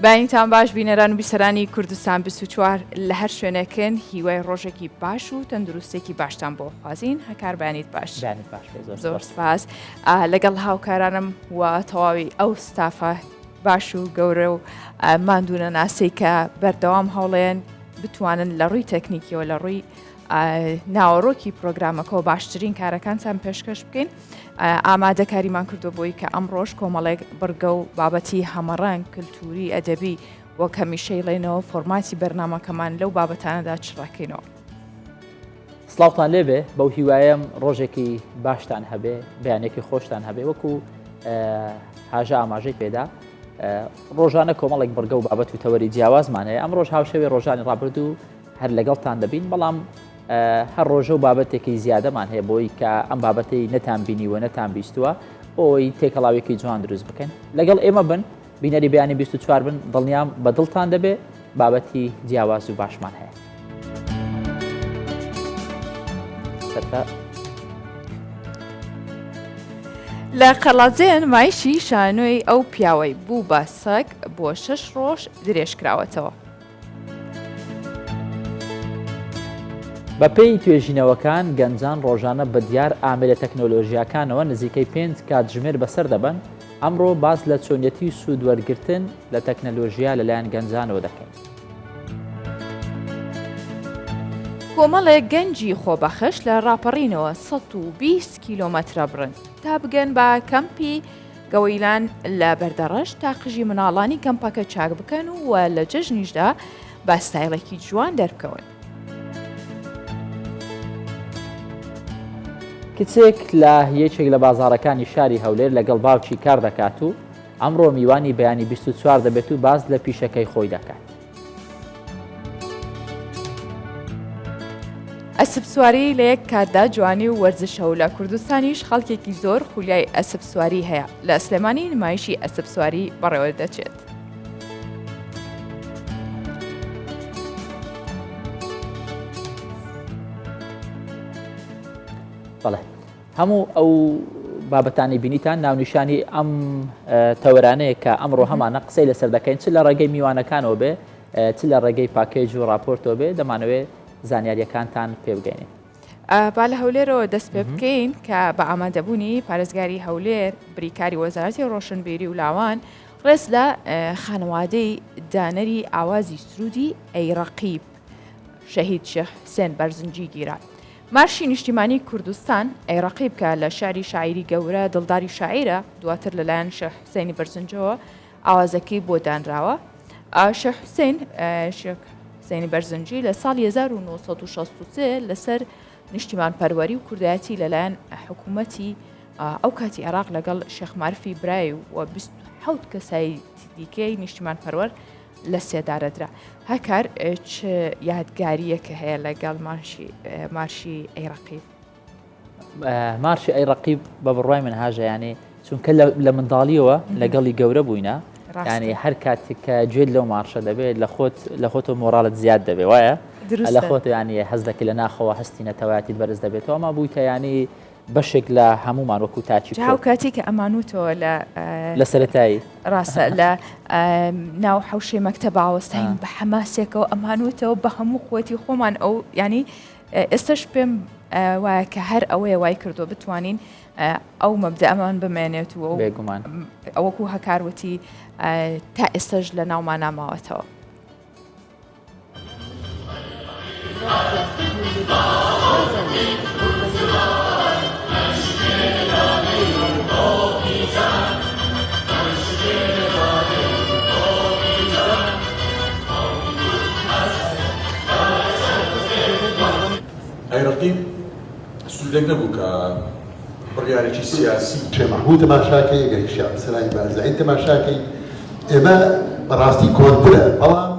بانیتان باش بینەران و بیسەرانی کوردستان 24 لە هەر شوێنەکەن هیوای ڕۆژێکی باش و تەندروستێکی باشتان بۆ خوازین هەکار بانیت باش زۆر سپاس لەگەڵ هاوکارانم و تەواوی ئەو ستافە باش و گەورە و ماندوونە ناسی کە بەردەوام هەوڵێن بتوانن لە ڕووی تەکنیکیەوە لە ڕووی ناوەڕۆکی پرۆگرامەکە و باشترین کارەکانتان پێشکەش بکەین. ئامادەکاریمان کردو بۆی کە ئەمڕۆژ کۆمەڵێک بڕگە و بابەتی هەمەڕەنگ کلتوری ئەدەبی وە کەمیشەیڵێنەوە فۆرماتی بەرنامەکەمان لەو بابەتانەدا چڕەکەینەوە. سڵاوتان لێبێ بەو هیوایم ڕۆژێکی باشتان هەبێ بەیانێکی خۆشتان هەبێ وەکو هاژە ئاماژەی پێدا ڕۆژانە کۆمەڵێک بڕگە و بابەت و تەوەری جیاوازمانەیە ئەم ڕۆژ هاوشەوێ ڕۆژانی ڕابردوو هەر لەگەڵتان دەبین بەڵام هەر ڕۆژە و بابەتێکی زیادەمان هەیە بۆی کە ئەم بابەتی نەتان بینیوە نەتان بیستووە ئەوی تێکەڵاوێکی جوان دروست بکەن لەگەڵ ئێمە بن بینەری بەیانی 24 بن دڵنیام بە دڵتان دەبێ بابەتی جیاواز و باشمان هەیە. لە قەڵازێن مایشی شانۆی ئەو پیاوەی بوو بە سەگ بۆ 6 ڕۆژ درێژکراوەتەوە. بە پێی توێژینەوەکان گەنجان ڕۆژانە بە دیار ئامێرە تەکنۆلۆژیاکانەوە نزیکەی 5 کاتژمێر بەسەر دەبن ئەمڕۆ باز لە چۆنیەتی سوودوەرگرتن لە تەکنەلۆژیا لەلایەن گەنجانەوە دەکەین. کۆمەڵێک گەنجی خۆبەخش لە ڕاپەڕینەوە 120 کیلۆمەترە بڕن تا بگەن بە کەمپی گەوەیلان لە بەردەڕەش تا قژی مناڵانی کەمپەکە چاک بکەن و لە جەژنیشدا بە ستایلێکی جوان دەربکەون. کچێک لە یەکێک لە بازاڕەکانی شاری هەولێر لەگەڵ باوکی کار دەکات و ئەمڕۆ میوانی بەیانی 24 دەبێت و باز لە پیشەکەی خۆی دەکات. ئەسب سواری لە یەک کاتدا جوانی و وەرزشە و لە کوردستانیش خەڵکێکی زۆر خولیای ئەسب سواری هەیە. لە سلێمانی نمایشی ئەسب سواری بەڕێوە دەچێت. بەڵێ هەموو ئەو بابەتانی بینیتان ناونیشانی ئەم تەوەرانەیە کە ئەمڕۆ هەمانە قسەی لەسەر دەکەین چ لە ڕێگەی میوانەکانەوە بێ چ لە ڕێگەی پاکێج و راپۆرتەوە بێ دەمانەوێت زانیاریەکانتان پێ بگەینێ. با لە هەولێرەوە دەست پێ بکەین کە بە ئامادەبوونی پارێزگاری هەولێر بریکاری وەزارەتی ڕۆشنبیری و لاوان ڕێز لە خانەوادەی دانەری ئاوازی سرودی ئەیڕەقیب شەهید شێخ حوسێن بەرزنجی گیران. مارشی نیشتیمانی کوردستان ئەیڕەقیب کە لە شاری شاعری گەورە دڵداری شاعیرە دواتر لەلایەن شێخ حوسێنی بەرزنجەوە ئاوازەکەی بۆ دانراوە. شێخ حوسێن حوسێنی بەرزنجی لە ساڵی 1963 لەسەر نیشتیمان پەروەری و کوردایەتی لەلایەن حکوومەتی ئەو کاتی عێراق لەگەڵ شێخ مارفی برای و 27 کەسایی دیکەی نیشتیمان پەروەر لە سێدارەدرا. هەکار چ یادگاریەکە هەیە لەگەڵ مارشی ئەیڕەقیب؟ مارشی ئەیڕەقیب بە بڕوای من هاژەیانێ چونکە لە منداڵیەوە لەگەڵی گەورە بووینە ینی هەر کاتێک کە گوێت لەو مارشە دەبێت لە خۆت و مۆراڵت زیاد دەبێت وایە لە خۆت ینی هەز دەکە لە ناخەوە هەستی نەتەوایەتی بەرز دەبێتەوە ئەمە بوویتە ینی بەشێک لە هەمومان وەکو تاچی کاتی کە ئەمانوتەوە لە سەرەتایی ڕاستە لە ناو حوشەی مەکتەبە ئاوەستین بە حەماسێکەوە ئەمانوتەوە بە هەموو خۆتی خۆمان ئەو ینی ئێستش پێم وایە کە هەر ئەوەیە وای کردو بتوانین ئەو مەبدە ئەمان بمێنێت و بێگومان ئەوەکو هەکاروتی تا ئێستش لە ناومان ناماوەتەوە. ئەیڕەقیب سوودێک نەبوو کە بڕیارێکی سیاسی محمود تەماشاکەی ئەگەری شارسەرانی بارزایی تەماشاکەی ئێمە بەڕاستی کۆنترە بەڵام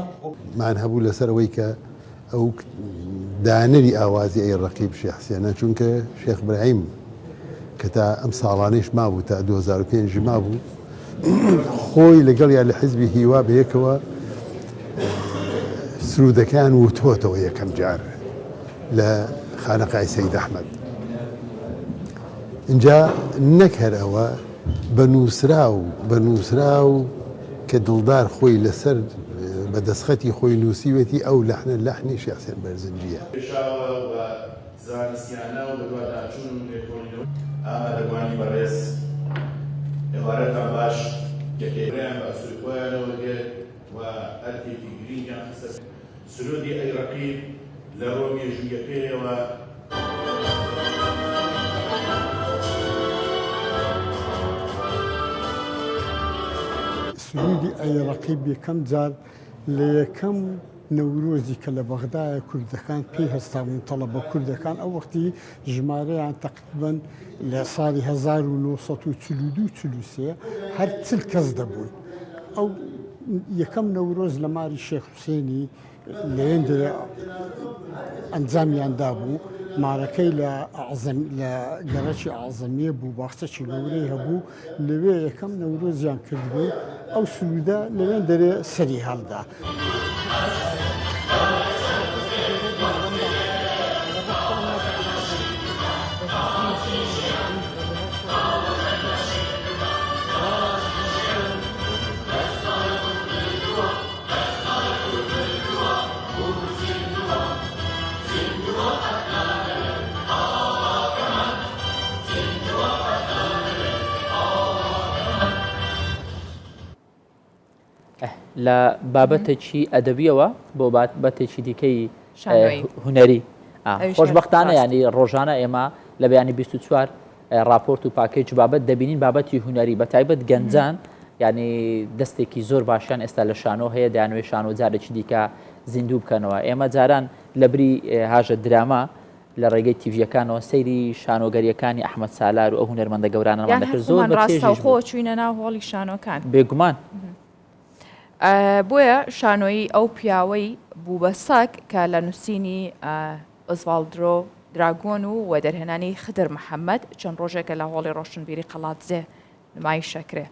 مان هەبوو لەسەرەوەی کە ئەو دانەری ئاوازی ئەیڕەقیب شێخ حوسێنە چونکە شێخ براهیم کە تا ئەم ساڵانەیش مابوو تا 2005 مابوو خۆی لەگەڵ یا لە حیزبی هیوا بەیەکەوە سرودەکان وتۆتەوە یەکەم جار لە خانەقای سەید ئەحمەد. اینجا نەک هەر ئەوە بە نووسرا و کە دڵدار خۆی لەسەر بەدەستخەتی خۆی نووسیوێتی ئەو لەحنی شێخ حوسێن بەرزنجیە. زانستیانە و بەدواداچوون و لێکۆڵینەوە ئامادەبوانی بەڕێز عێبارەتان باش یەکێبریان بە ئەسووری خۆیانەوە دێت و ئەرکێکی گرینگیان خستە سرودی ئەی ڕەقیب لە ڕۆ مێژوویەکەیەوە سرودی ئەی ڕەقیب یەکەم جار لە یەکەم نەورۆزی کە لە بەغدایە کوردەکان پێی هەستاون تەڵەبە کوردەکان ئەو وەختی ژمارەیان تەقریبەن لە ساڵی 1942 هەر 40 کەس دەبوون. ئەو یەکەم نەورۆز لە ماری شێخ حوسێنی لەوێندە ئەنجامیاندا بوو. مارەکەی لە گەڕەکی ئازەمیە بوو، باخچەکی گەورەی هەبوو، لەوێ یەکەم نەورۆزیان کردبوو. ئەو سرودە لەوێن دەرێ سەری هەڵدا. لە بابەتێکی ئەدەبیەوە بۆ بابەتێکی دیکەی هوەری خۆشبەختانە ینی ڕۆژانە ئێمە لە بەیانی 24 راپۆرت و پاکێج بابەت دەبینین بابەتی هوەری بە تایبەت گەنجان ینی دەستێکی زۆر باشیان ئێستا لە شانۆ هەیە دەیانوێ شانۆ جارێکی دیکە زیندوو بکەنەوە. ئێمە جاران لە بری هاژە دراما لە ڕێگەی تیڤیەکانەوە سەیری شانۆگەریەکانی ئەحمەد سالار و ئەو هونەرمەندە گەورانەمان دەکرد زۆر خۆ چوینە ناو هۆڵی شانۆکان بێگومان. بۆیە شانۆیی ئەو پیاوەی بوو بە سەگ کە لە نووسینی ئۆزڤالدۆ دراگۆن و وە دەرهێنانی خدر محەممەد چەند ڕۆژێکە لە هۆڵی ڕۆشنبیری قەڵاتزێ نمایی شەکرێ.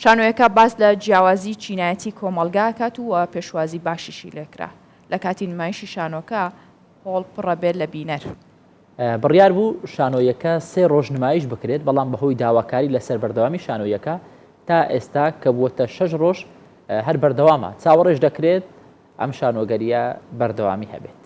شانۆیەکە باس لە جیاوازی چینایەتی کۆمەلگا کات و پێشوازی باشیشی لێکرا. لە کاتی نمایشی شانۆکە هۆڵ پڕە بێت لە بینەر. بڕیار بوو شانۆیەکە 3 ڕۆژ نمایش بکرێت، بەڵام بەهۆی داواکاری لەسەر بەردەوامی شانۆیەکە تا ئێستا کە بووەتە 6 ڕۆژ هەر بەردەوامە چاوەڕێژ دەکرێت ئەم شانۆگەریە بەردەوامی هەبێت.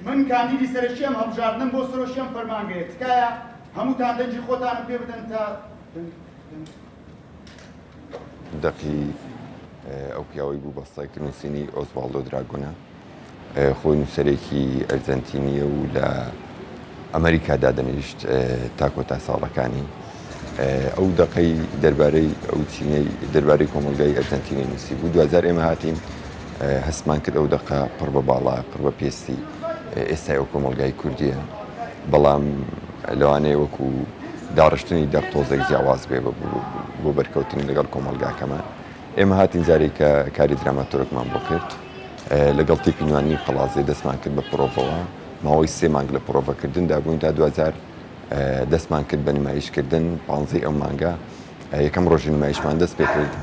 من کاندیدی سەرشیم هەڵبژاردنم بۆ سرۆشیم فەرمانگرێت تکایە هەمووتان دەنجی خۆتانم پێ بدەن تا دەقی ئەو پیاوەی بوو بەستای نووسینی ئۆزڤالدۆ دراگۆنە خۆی نووسەرێکی ئەرجەنتینیە و لە ئەمریکادا دەنویشت تا کۆتا ساڵەکانی. ئەو دەقەی دەربارەی ئەو چینەی دەربارەی کۆمەلگای ئەرجەنتینی نووسی بوو. 2000 ئێمە هاتیم هەستمان کرد ئەو دەقە پڕ بە باڵا پڕ بە پێستی ئێستای ئەو کۆمەلگای کوردیە، بەڵام لەوانەیە وەکو داڕشتنی دەرتۆزێک جیاواز بێ بۆ بەرکەوتنی لەگەڵ کۆمەلگاکەمان. ئێمە هاتین جارێک کە کاری دراماتۆرێکمان بۆ کرد لەگەڵ تیپی نوانی قەڵازێ دەستمان کرد بە پرۆڤەوە، ماوەی 3 مانگ لە پرۆڤەکردندا بووین تا 2000 دەستمان کرد بە نمایشکردن 15 ئەو مانگە یەکەم ڕۆژی نمایشمان دەست پێ کرد.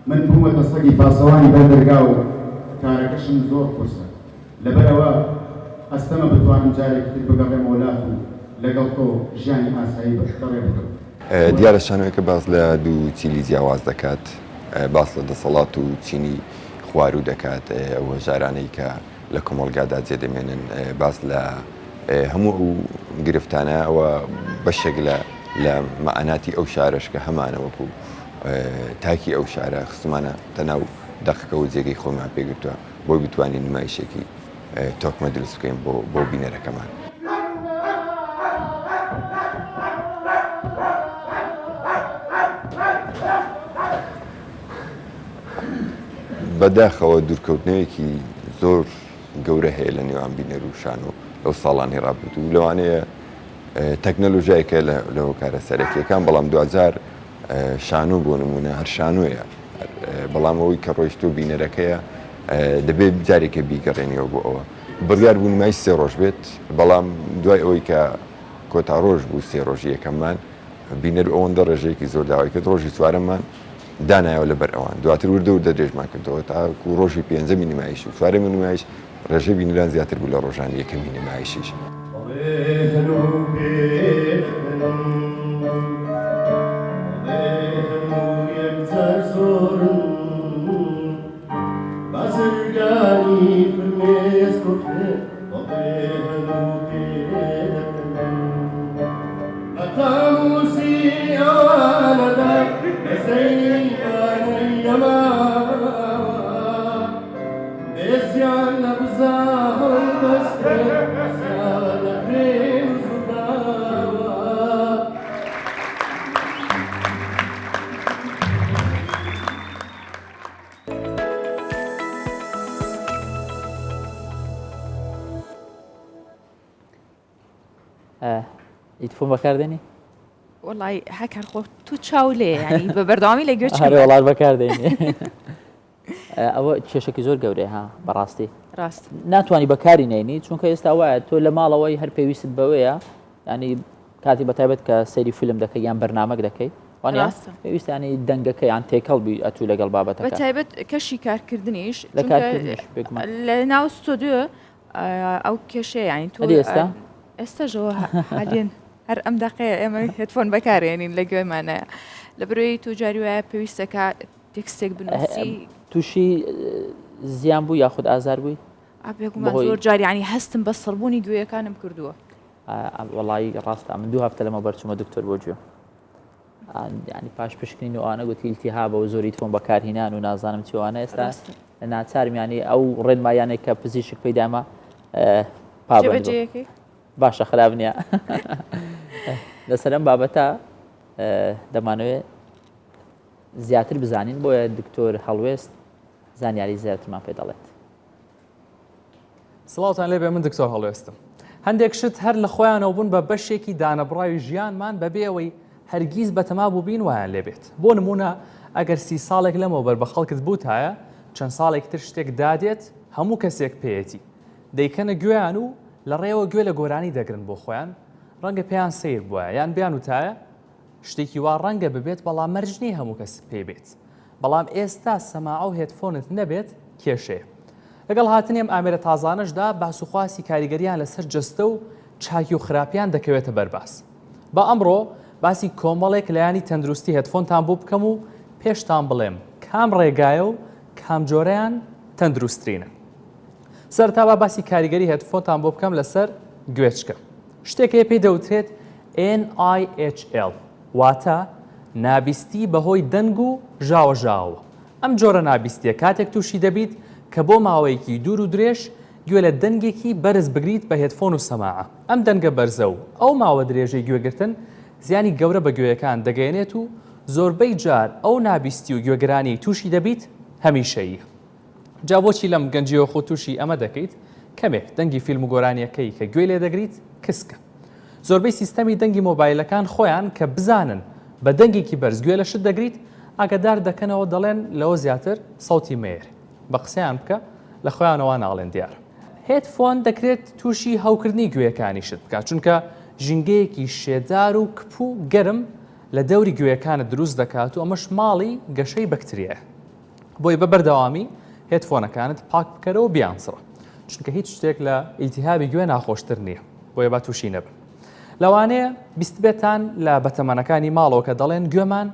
من بوومەتە سەگی پاسەوانی بەردەرگا و کارەکەشم زۆر قورسە، لەبەرەوە ئەستەمە بتوانم جارێکی تر بگەڕێم وڵات و لەگەڵ تۆ ژیانی ئاسایی بەشدەڕێ بکەم. دیارە شانۆیەکە باس لە دوو چیلی جیاواز دەکات، باس لە دەسەڵات و چینی خوارو دەکات، ئەو هەژارانەی کە لە کۆمەلگادا جێدەمێنن، باس لە هەموو ئەو گرفتانە ئەوە بەشێک لە مەعاناتی ئەو شارەش کە هەمانە وەکو تاکی ئەو شارە خستمانە تەناو دەقەکە و جێگەی خۆمان پێگرتووە بۆی بتوانین نمایشێکی تۆکمە دروست بکەین بۆ بینەرەکەمان. بەداخەوە دوورکەوتنەوەیەکی زۆر گەورە هەیە لە نێوان بینەر و شانۆ لەو ساڵانی ڕابردوو. لەوانەیە تەکنەلۆژیایەکە لەو کارە سەرەکیەکان، بەڵام 2000 شانۆ بۆ نمونە هەر شانۆیە بەڵام ئەوەی کە ڕۆیشتۆ بینەرەکەیە دەبێت جارێکە بیگەڕێنیەوە بۆ ئەوە بڕیار بوونمای 3 ڕۆژ بێت بەڵام دوای ئەوەی کە کۆتا ڕۆژ بوو 3 ڕۆژی یەکەممان بینەر ئەوەندە ڕێژەیەکی زۆر داوای کرد ڕۆژی چوارەممان دانایەوە لەبەر ئەوان دواتر وردە و دەدرێژمان کردەوە تاکو ڕۆژی پێنجەمی نمایش و چوارەمی نمایش ڕێژەی بینەران زیاتر بوو لە ڕۆژانی یەکەمی نمایشیش. ئیتفۆن بەکاردێنی؟ وڵی هەکار خۆ تو چاو لێ ینی بە بەردەوامی لە گوێ هەرێ وڵات بەکاردێنی ئەوە کێشێکی زۆر گەورەیە ها بەڕاستی ڕاست ناتوانانی بەکاری نێنی چونکە ئێستا وایە تۆ لە ماڵەوەی هەر پێویست بەوەیە ینی کاتی بەتایبەت کە سەیری فیلم دەکەی یان بەرنامەک دەکەی وانە پێویستانی دەنگەکە یان تێکەڵبی ئەتوو لەگەڵ بابەتەکە بەتایبەت کەشی کارکردنیش لە کارکردنیش لە ناو ستۆدیۆ ئەو کێشەیە ینی تۆ ئێستاژەوە حالێن هەر ئەم دقەیە ئێمە هێدفۆن بەکارێنین لە گوێمانەیە لە بروی تو جاری وایە پێویستەکە تێکستێک بنووسی تووشی زیان بوو یاخود ئازار بووی؟ بێگومان زۆر جاریانی هەستم بە سڕبوونی گوێیەکانم کردووە. وڵی ڕاستە من 2 هەفتە لەمە بەرچوومە دکتۆر بۆ گوێ ینی پاش پشکنین و ئەوانە گوتی ئیلتیهاب و زۆری تۆن بەکارهێنان و نازانم چیوانە ئێستا ناچارمیانی ئەو ڕێنمایانێک کە پزیشک پەیدامە پابەجەیەکی باشە خراپ نییە لەسەرم بابەتە دەمانەوێت زیاتر بزانین بۆیە دکتۆر هەڵوێست زانیاری زیاترمان پێ دەڵێت. سڵاوتان لێبێ من دکتۆر هەڵوێستم. هەندێک شت هەر لە خۆیانەوە بوون بە بەشێکی دانەبڕاوی ژیانمان بەبێەوەی هەرگیز بەتەما بوو بین وایان لێبێت. بۆ نمونە ئەگەر 30 ساڵێک لەمەوە بەر بە خەڵکت بووتایە چەند ساڵێک تر شتێک دادێت هەموو کەسێک پێیەتی دەیکەنە گوێیان و لە ڕێوە گوێ لە گۆرانی دەگرن بۆ خۆیان ڕەنگە پێیان سیر بووە یان بیان وتایە شتێکی وا ڕەنگە ببێت بەڵام مەرجنی هەموو کەس پێ بێت بەڵام ئێستا سەماع و هێدفۆنت نەبێت کێشەیە. لەگەڵ هاتنێم ئامێرە تازانەشدا باسوخواسی کاریگەریان لەسەر جستە و چاکی و خراپیان دەکەوێتە بەرباس. بە ئەمڕۆ باسی کۆمەڵێک لایانی تەندروستی هێدفۆنتان بۆ بکەم و پێشتان بڵێم کام ڕێگایە و کام جۆرەیان تەندروسترینە. سەرتا باسی کاریگەری هێدفۆنتان بۆ بکەم لەسەر گوێچکە. شتێکەیە پێی دەوترێت NIHL واتە نابیستی بەهۆی دەنگ و ژاوەژاوە. ئەم جۆرە نابیستیە کاتێک تووشی دەبیت کە بۆ ماوەیەکی دوور و درێژ گوێ لە دەنگێکی بەرز بگریت بە هێدفۆن و سەماعە. ئەم دەنگە بەرزە و ئەو ماوە درێژەی گوێگرتن زیانی گەورە بە گوێیەکان دەگەێنێت و زۆربەی جار ئەو نابیستی و گوێگرانی تووشی دەبیت هەمیشەیە. جا بۆچی لەم گەنجیەوە خۆ تووشی ئەمە دەکەیت کەمێک دەنگی فیلم و گۆرانیەکەی کە گوێ لێ دەگریت کسکە. زۆربەی سیستەمی دەنگی مۆبایلەکان خۆیان کە بزانن بە دەنگێکی بەرز گوێ لە شت دەگریت ئاگادار دەکەنەوە دەڵێن لەوە زیاتر سەوتی مێر بە قسەیان بکە لە خۆیانەوە ناڵێن دیار. هێدفۆن دەکرێت تووشی هەوکردنی گوێیەکانی شت بکات چونکە ژینگەیەکی شێدار و کپ و گەرم لە دەوری گوێیەکانت دروست دەکات و ئەمەش ماڵی گەشەی بەکتریە. بۆی بە بەردەوامی هێدفۆنەکانت پاک بکەرەوە بیانسڕە چونکە هیچ شتێک لە ئیلتیهابی گوێ ناخۆشتر نییە بۆیە با تووشی نەبن. لەوانەیە بیست بێتان لە بەتەمەنەکانی ماڵەوە کە دەڵێن گوێمان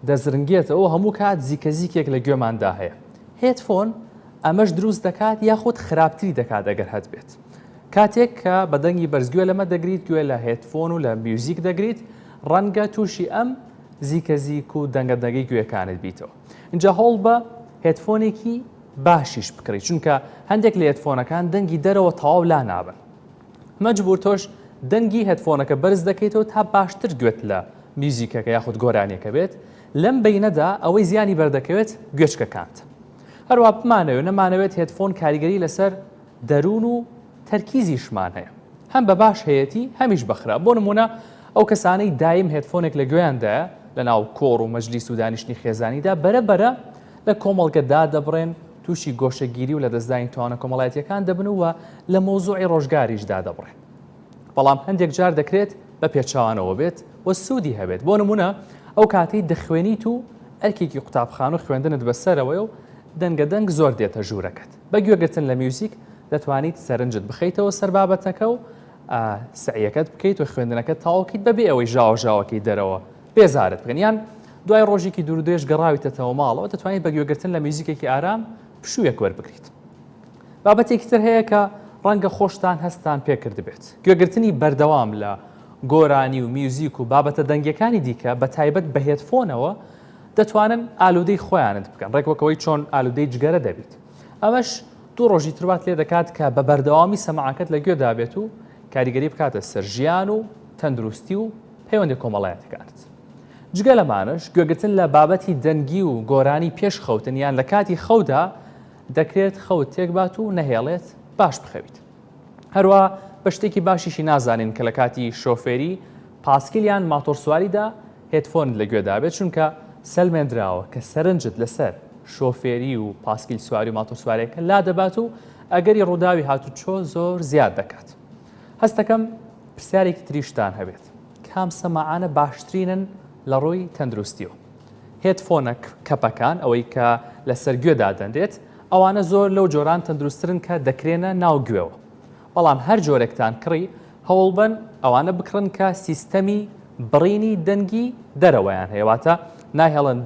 دەزرنگێتەوە هەموو کات زیکە زیکێک لە گوێماندا هەیە. هێدفۆن ئەمەش دروست دەکات یاخود خراپتری دەکات ئەگەر هەت بێت. کاتێک کە بە دەنگی بەرزگوێ لەمە دەگریت گوێ لە هێدفۆن و لە میوزیک دەگریت ڕەنگە تووشی ئەم زیکە زیک و دەنگەدەنگەی گوێەکانت بیتەوە. اینجا هەوڵ بە هێدفۆنێکی باشیش بکڕیت چونکە هەندێک لە هێدفۆنەکان دەنگی دەرەوە تەواو لا نابن. مەجبور تۆش دەنگی هێدفۆنەکە بەرز دەکەیتەوە تا باشتر گوێت لە میوزیکەکە یاخود گۆرانیەکە بێت لەم بینەدا ئەوەی زیانی بەردەکەوێت گوێچکەکانت. هەروە بمانەوێت نەمانەوێت هێدفۆن کاریگەری لەسەر دەروون و تەرکیزیشمان هەیە هەم بە باش هەیەی هەمیش بەخرا. بۆ نمونە ئەو کەسانەی دایم هێدفۆنێک لە گوێیاندایە لە ناو کۆڕ و مەجلیس و دانیشتنی خێزانیدا بەرەبەرە لە کۆمەڵگەدا دەبڕێن تووشی گۆشەگیری و لە دەستدانی توانە کۆمەڵایەتیەکان دەبنەوە لە مۆزوعی ڕۆژگاریشدا دەبڕێن. بەڵام هەندێک جار دەکرێت بە پێچوانەوە بێت و سوودی هەبێت. بۆ نمونە ئەو کاتەی دەخوێنیت و ئەرکێکی قوتابخان و خوێندنت بەسەرەوەی و دەنگەدەنگ زۆر دێتە ژوورەکەت. بە گوێگرتن لە میوزیک دەتوانیت سەرنجت بخەیتەوە سەر بابەتەکە و سعیەکەت بکەیت و خوێندنەکەت تاواکیت بەبێ ئەوەی ژاوەکەی دەرەوە بێزارت بکەن یان دوای ڕۆژێکی دوورودێش گەڕاویتەوە ماڵەوە دەتوانیت بە گوێگرتن لە میوزیکێکی ئارام پشوویەک وەربگریت. بابەتێکی تر هەیە کە ڕەنگە خۆشتان هەستان پێکرد بێت. گوێگرتنی بەردەوام لە گۆرانی و میوزیک و بابەتە دەنگەکانی دیکە بە تایبەت بە هێدفۆنەوە دەتوانن ئالودەی خۆیانت بکەن ڕێکوەکەوەی چۆن ئالودەی جگەرە دەبیت. ئەمەش دوو ڕۆژی تروات لێ دەکات کە بە بەردەوامی سەماعەکەت لە گوێدا بێت و کاریگەری بکاتە سەر ژیان و تەندروستی و پەیوەندی کۆمەڵایەتەکانت. جگە لەمانش گوێگرتن لە بابەتی دەنگی و گۆرانی پێش خەوتن یان لە کاتی خەودا دەکرێت خەوت تێکبات و نەهێڵێت باش بخەویت. هەروە بە شتێکی باشیشی نازانین کە لە کاتی شۆفێری پاسکیلیان ماتۆرسواریدا هێدفۆن لە گوێدا بێت چونکە سەلمێنراوە کە سەرنجت لەسەر شۆفێری و پاسکیل سواری و ماتۆرسوارێکە لا دەبات و ئەگەری ڕووداوی هاتوچۆ زۆر زیاد دەکات. هەستەکەم پرسیارێکی تریشتان هەبێت کام سەماعانە باشترینن لە ڕووی تەندروستیەوە. هێدفۆنە کەپەکان ئەوەی کە لەسەر گوێدا دەندێت ئەوانە زۆر لەو جۆران تەندروسترن کە دەکرێنە ناو گوێەوە. بەڵام هەر جۆرێکتان کڕی هەوڵبن ئەوانە بکڕن کە سیستەمی بڕینی دەنگی دەرەوەیان هەیەواتە ناهێڵن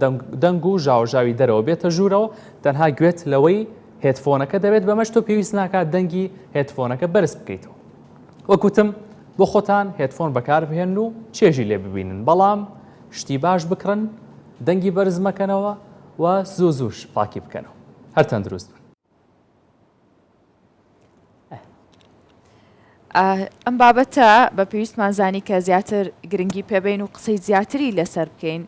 دەنگ و ژاوژاوی دەرەوە بێتە ژوورەوە تەنها گوێت لەوەی هێدفۆنەکە دەبێت بەمەش تۆ پێویست ناکات دەنگی هێدفۆنەکە بەرز بکەیتەوە. وەکوتم بۆ خۆتان هێدفۆن بەکار بهێن و چێژی لێ ببینن بەڵام شتی باش بکڕن دەنگی بەرز مەکەنەوە و زووش پاکی بکەنەوە. هەر تەندروست بن. ئەم بابەتە بە پێویستمان زانی کە زیاتر گرنگی پێبین و قسەی زیاتری لەسەر بکەین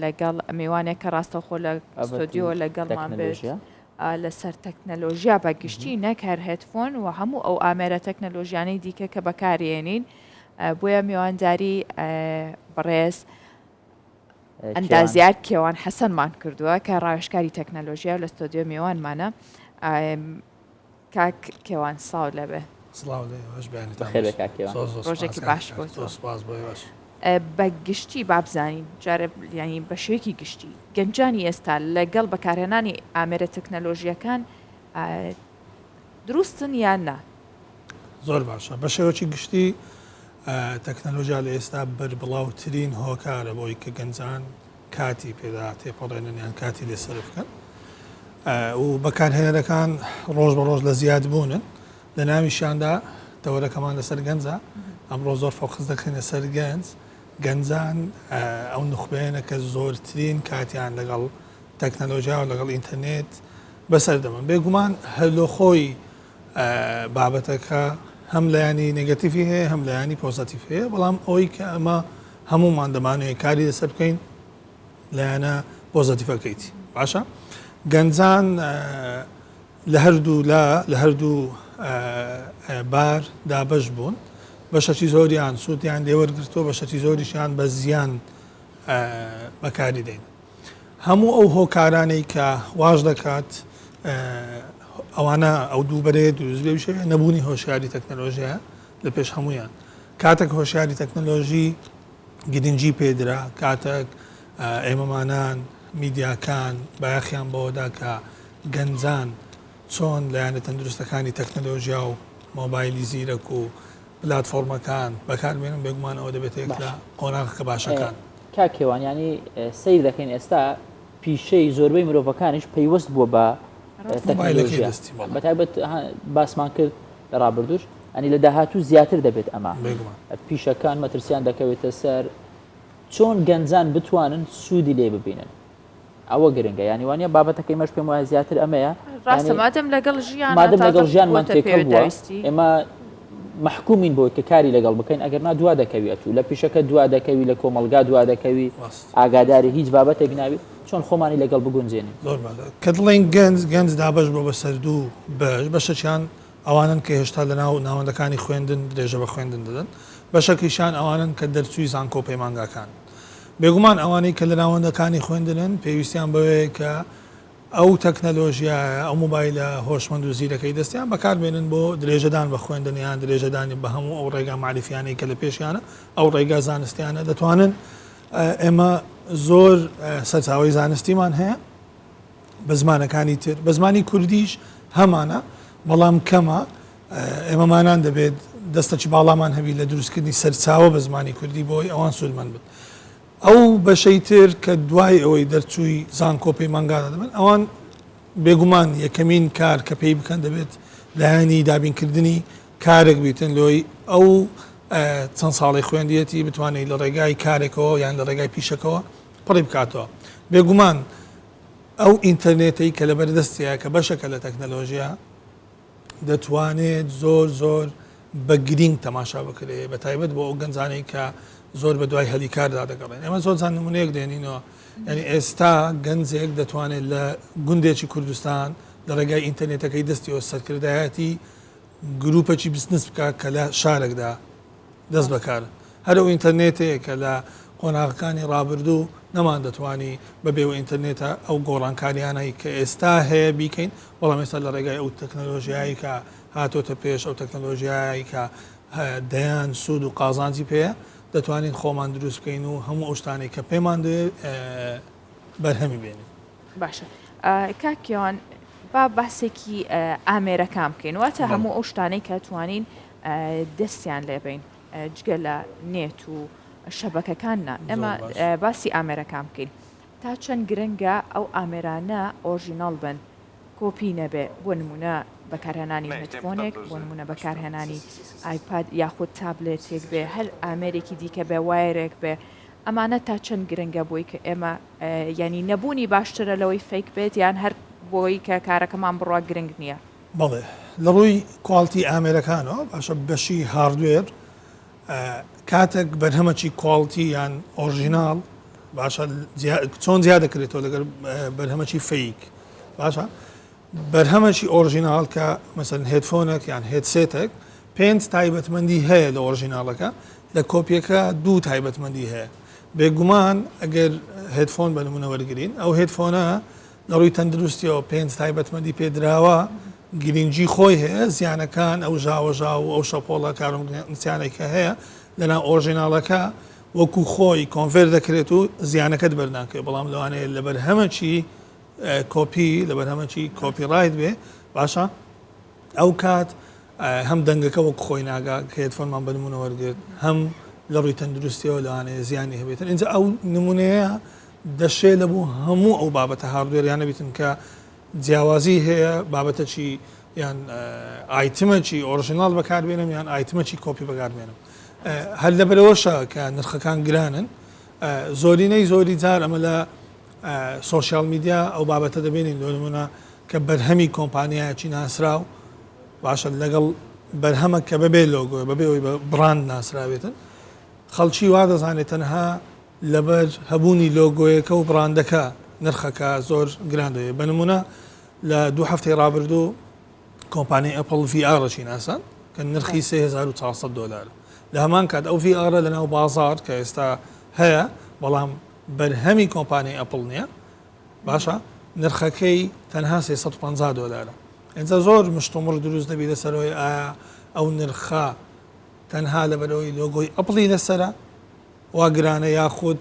لەگەڵ میوانێک کە ڕاستەخۆ لە ستۆدیۆ لەگەڵمان بێت لەسەر تەکنەلۆژیا بە گشتی نەکار هێدفۆن و هەموو ئەو ئامێرە تەکنەلۆژیانەی دیکە کە بەکارێنین بۆیە میوانداری بەڕێز ئەندازیار کێوان حەسەنمان کردووە کە ڕاوێژکاری تەکنەلۆژیا لە ستۆدیۆ میوانمانە. کاک کێوان ساو لەبێ ڕۆژێکی باش بۆ بە گشتی بابزانین جارە ینی بە شوێکی گشتی گەنجانی ئێستا لەگەڵ بەکارهێنانی ئامێرە تەکنەلۆژیەکان دروستن یان نا؟ زۆر باشە بە شێوەکی گشتی تەکنەلۆژیا لە ئێستا بەربڵاوترین هۆکارە بۆی کە گەنجان کاتی پێدا تێپەڕێنن یان کاتی لێسەر بکەن و بەکارهێنەرەکان ڕۆژ بە ڕۆژ لە زیاد بوونن لە ناویشیاندا تەوەرەکەمان لەسەر گەنجە ئەمڕۆ زۆر فۆکس دەکەنە سەر گەنجان ئەو نخبەیەنە کە زۆرترین کاتیان لەگەڵ تەکنەلۆژیا و لەگەڵ ئینتەرنێت بەسەر دەمن بێگومان هەلۆخۆی بابەتەکە هەم لایانی نێگەتیفی هەیە هەم لایانی پۆزەتیف هەیە بەڵام ئەوەی کە ئەمە هەمومان دەمانوێت کاری لەسەر بکەین لایەنە پۆزەتیفەکەیتی باشە گەنجان لە هەردوو بار دابش بوون بەشەکی زۆریان سوودیان لێوەرگرتووە بەشەکی زۆریشیان بە زیان بەکاری دێن. هەموو ئەو هۆکارانەی کە واژ دەکات ئەوانە ئەو دووبەرەیە دروست بێ نەبوونی هۆشیاری تەکنەلۆژیە لە پێش هەمویان کاتێک هۆشیاری تەکنەلۆژی گرنگی پێدرا کاتێک ئێمەمانان میدیاکان بایەخیان بەوەدا کە گەنجان چۆن لایەنە تەندروستەکانی تەکنەلۆژیا و مۆبایلی زیرەک و پلاتفۆرمەکان بەکاربێنن بێگومان ئەوە دەبێت لە قۆناغەکە باشەکان. کاکێوان ینی سیر دەکەین ئێستا پیشەی زۆربەی مرۆڤەکانیش پەیوەست بووە بە تەکنەلۆژیا بەتایبەت باسمان کرد لە ڕابردوش ئەنی لە داهاتوو زیاتر دەبێت ئەمە پیشەکان مەترسیان دەکەوێتە سەر چۆن گەنجان بتوانن سوودی لێ ببینن ئەوە گرنگە ینی وانە بابەتەکەی مەش پێم وایە زیاتر ئەمەیە ڕاستەمادەم لەگەڵ ژیانمان تێکەوە ئێمە محکومین بۆی کە کاری لەگەڵ بکەین ئەگەر نا دوا دەکەوێت و لە پیشەکە دوا دەکەوی لە کۆمەلگا دوا دەکەوی ئاگاداری هیچ بابەتێک ناوی چۆن خۆمانی لەگەڵ بگونجێنین کە دڵێن گەنج دابش بۆ بە سەردوو بەشەیان ئەوانن کە هێشتا لە ناو ناوەندەکانی خوێندن درێژە بە خوێندن دەدەن بەشەکەیشان ئەوانن کە دەرچووی زانکۆ پەیمانگاکان بێگومان ئەوانەی کە لە ناوەندەکانی خوێندنن پێویستیان بەوەیە کە ئەو تەکنەلۆژیە ئەو مۆبایلە هۆشمەند و زیرەکەی دەستیان بەکاربێنن بۆ درێژەدان بە خوێندنیان درێژەدانی بە هەموو ئەو ڕێگا معرفیانەی کە لە پێشیانە ئەو ڕێگا زانستیانە دەتوانن ئێمە زۆر سەرچاوی زانستیمان هەیە بە زمانەکانی تر بە زمانی کوردیش هەمانە بەڵام کەمە ئێمەمانان دەبێت دەستەی باڵامان هەبی لە دروستکردنی سەرچاوە بە زمانی کوردی بۆی ئەوان سوودمەند بن ئەو بەشەی تر کە دوای ئەوەی دەرچووی زانکۆپی مانگادا دەبن ئەوان بێگومان یەکەمین کار کە پێی بکەن دەبێت لایەنی دابینکردنی کارێک بیتن لۆی ئەو چەند ساڵی خوێندیەتی بتوانێت لە ڕێگای کارێکەوە یان لە ڕێگای پیشەکەەوە پڕی بکاتەوە بێگومان ئەو ئینتەرنێتی کە لە بەردەستیە کە بەشەکە لە تەکنەلۆژیە دەتوانێت زۆر بە گرنگ تەماشا بکرێ بە تایبەت بۆ ئەو گەنجانەی کە زۆر بە دوای هەلی کاردا دەگەڕێن ئێمە زۆر جان نمونەیەک دێنینەوە ینی ئێستا گەنجێک دەتوانێت لە گوندێکی کوردستان لە ڕێگای ئینتەرنێتەکەی دەستیەوە سەرکردایەتی گروپەکی بزنس بکات کە لە شارێکدا دەست بەکارن هەرو ئینتەرنێتەیە کە لە قۆناغەکانی ڕابردوو نەمان دەتوانی بەبێەوە ئینتەرنێتە ئەو گۆڕانکاریانەی کە ئێستا هەیە بیکەین بەڵام ئێستا لە ڕێگای ئەو تەکنەلۆژیایی کە هاتۆتە پێش ئەو تەکنەلۆژیایی کە دەیان سوود و قازانجی پێەیە دەتوانین خۆمان دروست بکەین و هەموو ئەو شتانێک کە پێمان دەوێت بەرهەمی بێنین باشە کاکیان با باسێکی ئامێرەکان بکەین واتە هەموو ئەو شتانەی کە توانین دەستیان لێبین جگە لە نێت و شەبەکەکاننا ئەمە باسی ئامێرەکان بکەین تا چەند گرنگە ئەو ئامێرانە ئۆرژیناڵ بن کۆپی نەبێ بۆ نمونە بەکارهێنانی هێدفۆنێک بۆ نمونە بەکارهێنانی ئایپاد یاخود تابلێتێک بێ هەر ئامێرێکی دیکە بێ وایرێک بێ ئەمانە تا چەند گرنگە بۆی کە ئێمە ینی نەبوونی باشترە لەوەی فیک بێت یان هەر بۆی کە کارەکەمان بڕوا گرنگ نییە بەڵێ لە ڕووی کوالتی ئامێرەکانەوە باشە بەشی هاردوێر کاتێک بەرهەمەکی کوالتی یان ئۆرژیناڵ باشە چۆن زیاد دەکرێتەوە لەگەر بەرهەمەکی فیک باشە بەرهەمەشی ئۆرژیناڵ کە مەسەن هێدفۆنێک یان هێدسێتێک 5 تایبەتمەندی هەیە لە ئۆرژیناڵەکە لە کۆپیەکە 2 تایبەتمەندی هەیە بێگومان ئەگەر هێدفۆن بە نمونە وەرگین ئەو هێدفۆنە لە ڕووی تەندروستیەوە 5 تایبەتمەندی پێدراوە گرنگجی خۆی هەیە زیانەکان ئەو ژاوەژا و ئەو شەپۆڵە کارنسیانێکە هەیە لەنا ئۆرژیناڵەکە وەکو خۆی کۆنڤێر دەکرێت و زیانەکەت بەرناکرێت بەڵام لەوانەیە لە بەرهەمەکی کۆپی لە بەرهەمەکی کۆپیڕایت بێ باشە ئەو کات هەم دەنگەکە وەک خۆی ناگا کە هێدفۆنمان بە نمونە وەرگرت هەم لە ڕووی تەندروستیەوە لەوانەیە زیانی هەبێتن اینجا ئەو نمونەیە دەشێت لە بوو هەموو ئەو بابەتە هاردوێریانە بیتن کە جیاوازی هەیە بابەتەکی یان ئایتمەکی ئۆرژیناڵ بەکاربێنم یان ئایتمەکی کۆپی بەکاربێنم هەر لەبەرەوەشە کە نرخەکان گرانن زۆری جار ئەمە لە سۆشیال میدیا ئەو بابەتە دەبێنین لە نمونە کە بەرهەمی کۆمپانیایەکی ناسراو باشە لەگەڵ بەرهەمە کە بەبێ لۆگۆ بەبێەوەی بە براند ناسراوێتن خەڵکی وا دەزانێت تەنها لەبەر هەبوونی لۆگۆیەکە و براندەکە نرخەکە زۆر گراندەیە بە نمونە لە 2 هەفتەی ڕابردوو کۆمپانی ئەپڵ VRشی ناسان کە نرخی $3400 لە هەمان کات ئەو VR لە ناو بازار کە ئێستا هەیە بەڵام بەرهەمی کۆمپانی ئەپڵ نییە باشە نرخەکەی تەنها $350 ئەجا زۆر مشتومڕ دروست دەبی لەسەرەوەی ئایا ئەو نرخە تەنها لەبەرەوەی لۆگۆی ئەپڵی لەسرە وا گرانە یاخود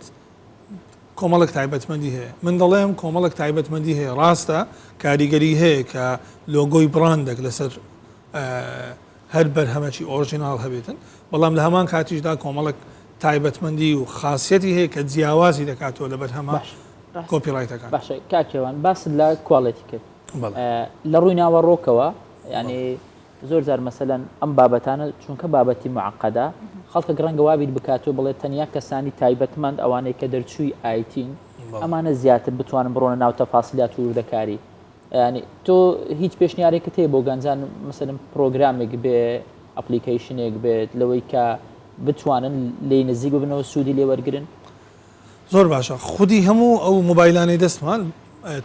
کۆمەڵک تایبەتمەندی هەیە من دەڵێم کۆمەڵک تایبەتمەندی هەیە ڕاستە کاریگەری هەیە کە لۆگۆی براندێک لەسەر هەر بەرهەمەکی ئۆرژیناڵ هەبێتن بەڵام لە هەمان کاتیشدا کۆمەڵک تایبەتمەندی و خاصیەتی هەیە کە جیاوازی دەکاتەوە لە بەرهەمە کۆپیڕایتەکان باشە کاکێوان باست لە کوالەتی کرد لە ڕووی ناوەڕۆکەوە ینی زۆر جار مەسەلەن ئەم بابەتانە چونکە بابەتی معقەدا خەڵکە گرنگە وابیت بکاتەوە بڵێ تەنیا کەسانی تایبەتمەند ئەوانەی کە دەرچووی ئایتین ئەمانە زیاتر بتوانن بڕۆنە ناو تەفاسیلات و وردەکاری ینی تۆ هیچ پێشنیارێکت هەیە بۆ گەنجان مەسەلەن پرۆگرامێک بێ ئەپلیکیشنێک بێت لەوەی کە بتوانن لێ نزیک ببنەوە سوودی لێ وەرگرن زۆر باشە خودی هەموو ئەو مۆبایلانەی دەستمان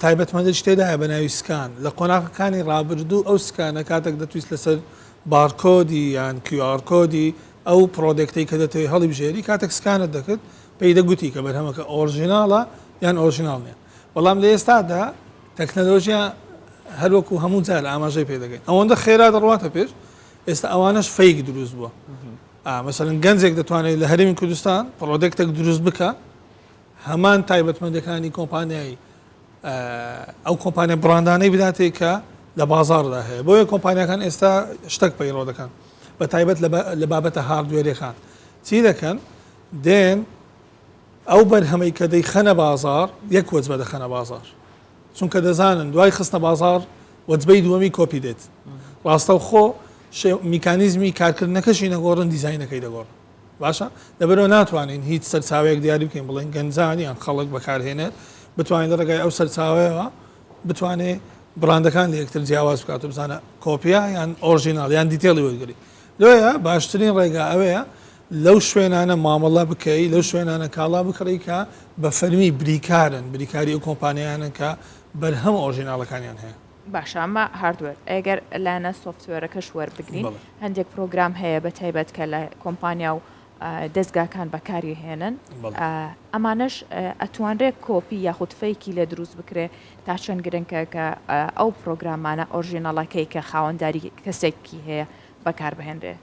تایبەتمەندی شتێدایە بە ناوی سکان لە قۆناغەکانی ڕابردوو ئەو سکانە کاتێک دەتویست لەسەر بارکۆدی یان QR کۆدی ئەو پرۆدەکتەی کە دەتەوێت هەڵی بژێری کاتێک سکانت دەکرد پێی دەگوتی کە بەرهەمەکە ئۆرژیناڵە یان ئۆرژیناڵ نیە بەڵام لە ئێستادا تەکنەلۆژیا هەروەکو هەموو جار ئاماژەی پێ دەکەین ئەوەندە خێرا دەڕواتە پێش ئێستا ئەوانش فەیک دروست بووە مەسەرەن گەنجێک دەتوانێت لە هەرێمی کوردستان پرۆدەکتێک دروست بکە هەمان تایبەتمەندەکانی کۆمپانیایی ئەو کۆمپانیا بڕاندانەی بداتێ کە لە بازاردا هەیە بۆیە کۆمپانیەکان ئێستا شتێک پەیڕۆ دەکەن بە تایبەت لە بابەتە هاردوێرەکان چی دەکەن دێن ئەو بەرهەمەی کە دەیخەنە بازار یەک وەجبە دەخەنە بازار چونکە دەزانن دوای خستە بازار وەجبەی دووەمی کۆپی دێت ڕاستە خۆ میکانیزمی کارکردنەکەشی نەگۆڕن دیزاینەکەی دەگۆڕن باشە لەبەرەوە ناتوانین هیچ سەرچاوەیەک دیاری بکەین بڵێن گەنجانی یان خەڵک بەکارهێنێت بتوانین لە ڕێگای ئەو سەرچاوەیەوە بتوانێت بڕاندەکان لە یەکتر جیاواز بکات و بزانە کۆپیا یان ئۆرژیناڵ یان دیتێڵی وەرگری لۆیە باشترین ڕێگا ئەوەیە لەو شوێنانە مامەڵە بکەی لەو شوێنانە کاڵا بکڕی کە بە فەرمی بریکارن بریکاری ئەو کۆمپانیانە کە بەرهەم ئۆرژیناڵەکانیان هەیە باشە ئەمە هاردوێر ئەگەر لایەنە سۆفتوێرەکەش وەربگرین هەندێک پرۆگرام هەیە بە تایبەت کە لە کۆمپانیا و دەستگاکان بەکاری هێنن ئەمانش ئەتوانرێت کۆپی یاخود فەیکی لە دروست بکرێ تا چەند گرنگکە کە ئەو پرۆگرامانە ئۆرژینەڵەکەی کە خاوەنداری کەسێکی هەیە بەکار بهێنرێ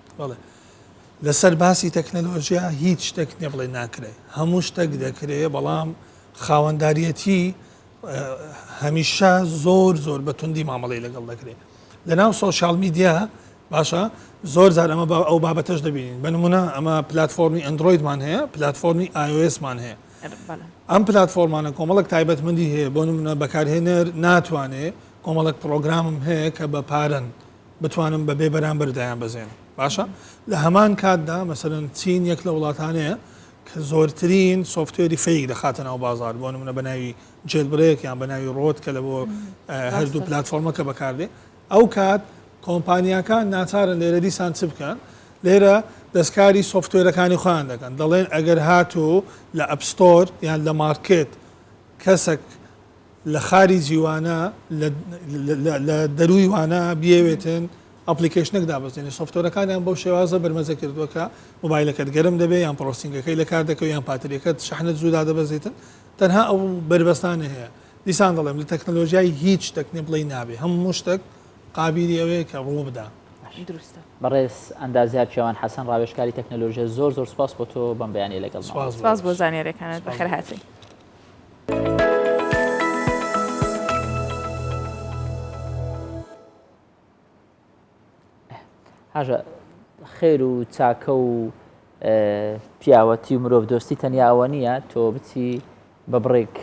لەسەر باسی تەکنەلۆژیا هیچ شتێک نێ بڵێ ناکرێ هەموو شتێک دەکرێت بەڵام خاوەنداریەتی هەمیشە زۆر بە توندی مامەڵی لەگەڵ دەکرێت لەناو سۆشال میدیا باشە زۆر جار ئەمە ئەو بابەتەش دەبینین بنمونە ئەمە پلتفۆرمی ئەندرویدمان هەیە پلتفۆرمی iOSمان هەیە ئەم پلتفۆرمانە کۆمەڵک تایبەتمەندی هەیە بۆ نمونە بەکارهێنەر ناتوانێت کۆمەڵک پرۆگرامم هەیە کە بە پارن بتوانم بەبێ بەرامبەردایان بزێن باشە لە هەمان کاتدا مەسەرەن چین یەک لە وڵاتانەیە کە زۆرترین سۆفتوێری فەیک دەخاتەنەوە بازار بۆ نمونە بە ناوی جێلبرێک یان بە ناوی ڕۆت کە لە بۆ هەردوو پلتفۆرمەکە بەکاردێ ئەو کات کۆمپانیاکان ناچارن لێرە دیسان چ بکەن لێرە دەستکاری سۆفتوێرەکانی خۆیان دەکەن دەڵێن ئەگەر هاتوو لە ئەپستۆر یان لە مارکێت کەسێک لە خاری جیوانە لە دەروی وانە بیاوێتن ئەپلیکیشنێک دابەزێنێ سۆفتوەرەکانیان بەو شێوازە بەرمەزە کردووەکە مۆبایلەکەت گەرم دەبێت یان پرۆسینگەکەی لە کار دەکەوت یان پاتریەکەت شەحنت زوودا دەبەزێتن تەنها ئەو بربەستانە هەیە دیسان دەڵێم لە تەکنەلۆژیای هیچ شتێک بڵێ نابێ هەموو شتێک قابلی ئەوەیە کە ڕوو بدا بەڕێز ئەندازیار چێوان حەسەن ڕاوێژکاری تەکنەلۆژیا زۆر سپاس بۆ تۆ بەم بەیانی لەگەڵ سپاس بۆ زانیاریەکانت بەخێر هاتی هاژە خێر و چاکە و پیاوەتی و مرۆڤ دۆستی تەنیا ئەوە نییە تۆ بچی بە بڕێک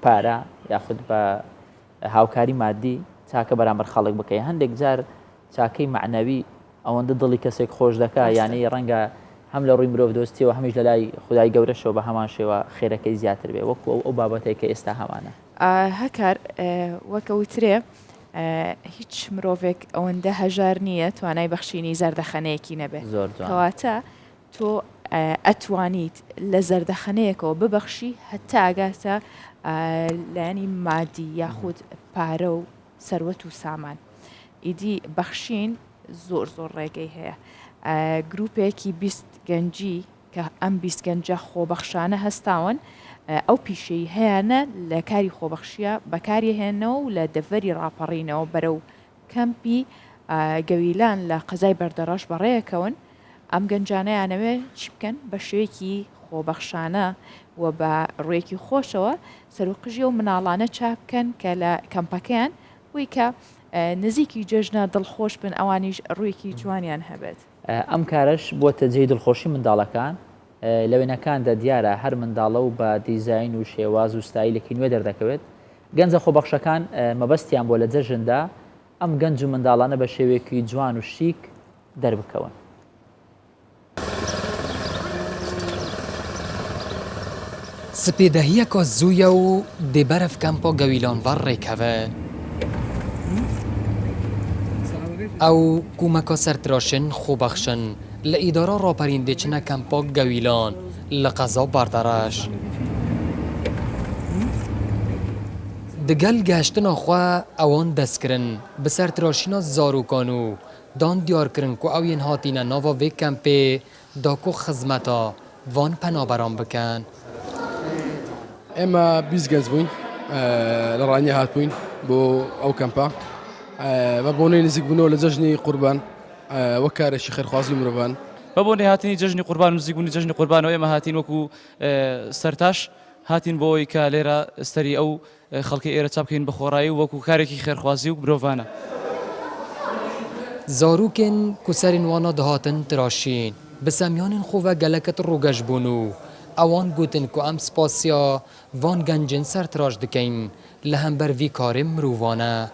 پارە یاخود بە هاوکاری مادی چاکە بەرامبەر خەڵک بکەی هەندێک جار چاکەی معنەوی ئەوەندە دڵی کەسێک خۆش دەکا یعنی ڕەنگە هەم لە ڕووی مرۆڤ دۆستیەوە هەمیش لە لای خودای گەورەشەوە بە هەمان شێوە خێرەکەی زیاتر بێ وەکو ئەو بابەتێک کە ئێستا هەمانە هەکار وەکەوترێ هیچ مرۆڤێک ئەوەندە هەژار نییە توانای بەخشینی زەردەخەنەیەکی نەبێت کەواتە تۆ ئەتوانیت لە زەردەخەنەیەکەوە ببەخشی هەتا ئاگاتە لایەنی مادی یاخود پارە و سەروەت و سامان ئیدی بەخشین زۆر ڕێگەی هەیە گروپێکی 20 گەنجی کە ئەم 20 گەنجە خۆبەخشانە هەستاون ئەو پیشەی هەیەە لە کاری خۆبەخشیە بەکاری هێنەوە و لە دەڤەری ڕاپەڕینەوە بەرەو کەمپی گەویلان لە قەزای بەردەڕاش بەڕێیەکەون ئەم گەنجانەیانەوێ چی بکەن بە شوەیەکی خۆبەخشانە و بە ڕێکی خۆشەوە سەرۆقژی و مناڵانە چاک بکەن کە لە کەمپەکەیان وی کە نزیکی جێژنە دڵخۆش بن ئەوانیش ڕوویەکی جوانیان هەبێت ئەم کارش بۆتە جێی دڵخۆشی منداڵەکان لە وێنەکاندا دیارە هەر منداڵە و بە دیزاین و شێواز و ستایلێکی نوێ دەردەکەوێت گەنجە خۆبەخشەکان مەبەستیان بۆ لە جەژندا ئەم گەنج و منداڵانە بە شێوەیەکی جوان و شیک دەربکەون سپێدەهیەکە زوویە و دێبەرەف کەمپۆ گەویلۆنڤەر ڕێکەوە ئەو کومەکە سەرترۆشن خۆبەخشن لە ئیدۆرە ڕۆپەریندێچنە کەمپۆ گەویلۆن لە قەزا و باردەڕاش دگەل گەشتنەخوا ئەوان دەستکردن بەسەرترۆشینە زاروکان و دان دیارکردن کو ئەوین هاتینە ناوە وێ کەمپێ داکو خزمەتە وان پەنابەران بکەن ئێمە 20 گەنج بووین لە ڕانیە هاتبووین بۆ ئەو کەمپا بە بۆنەی نزیک بوونەوە لە جەژنی قوربان وەک کارێکی خێرخوازی مرۆڤان بە بۆ نهاتنی جژنی قوربان و نزیکبوونی جژنی قوربانەوە ئێمە هاتین وەکو سەرتاش هاتین بۆ ئەوەی کە لێرە ئەستەری ئەو خەڵکی ئێرە چاپ بکەین بە خۆڕایی و وەکو کارێکی خێرخوازی و مرۆڤانە. زاروکên ku serên wana dihatin tiraşîn bi semyanên xwe ve geleket rûgeş bûn û ewan gotin ku em spasiya van gencên sertiraş dikin li hember vî karê mirovan e.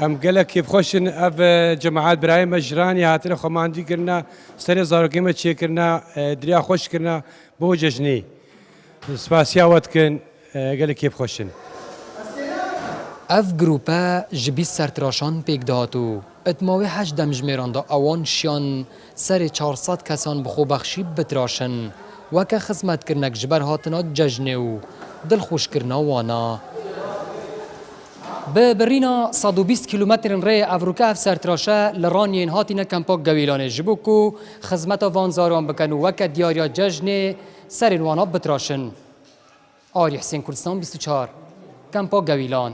ئەم gelekî bixweşin ev cemaat birayê me jiranî hatine xwemandî kirine serê zarokê me çêkirine diriya xweş kirine bo cejnê spasiya we dikin gelekî bixweşin. Ev grûpe ji bîst sertiraşan pêk dihat û etmawê heş demjimêran da ewan şiyan serê 400 kesan bi xwebexşî bitiraşin weke xizmetkirinek ji ber hatina cejnê û dilxweşkirina wana. Bi birîna 120 kîlometrên rê Evrûka ev sertiraşe li Ranyên hatîne kempa gewîlanê ji bo ku xizmeta van zaroan bikin û weke diyariya cejnê serên wana bitiraşin. Arî Hüseyn Kurdistan 24 kempa gewîlan.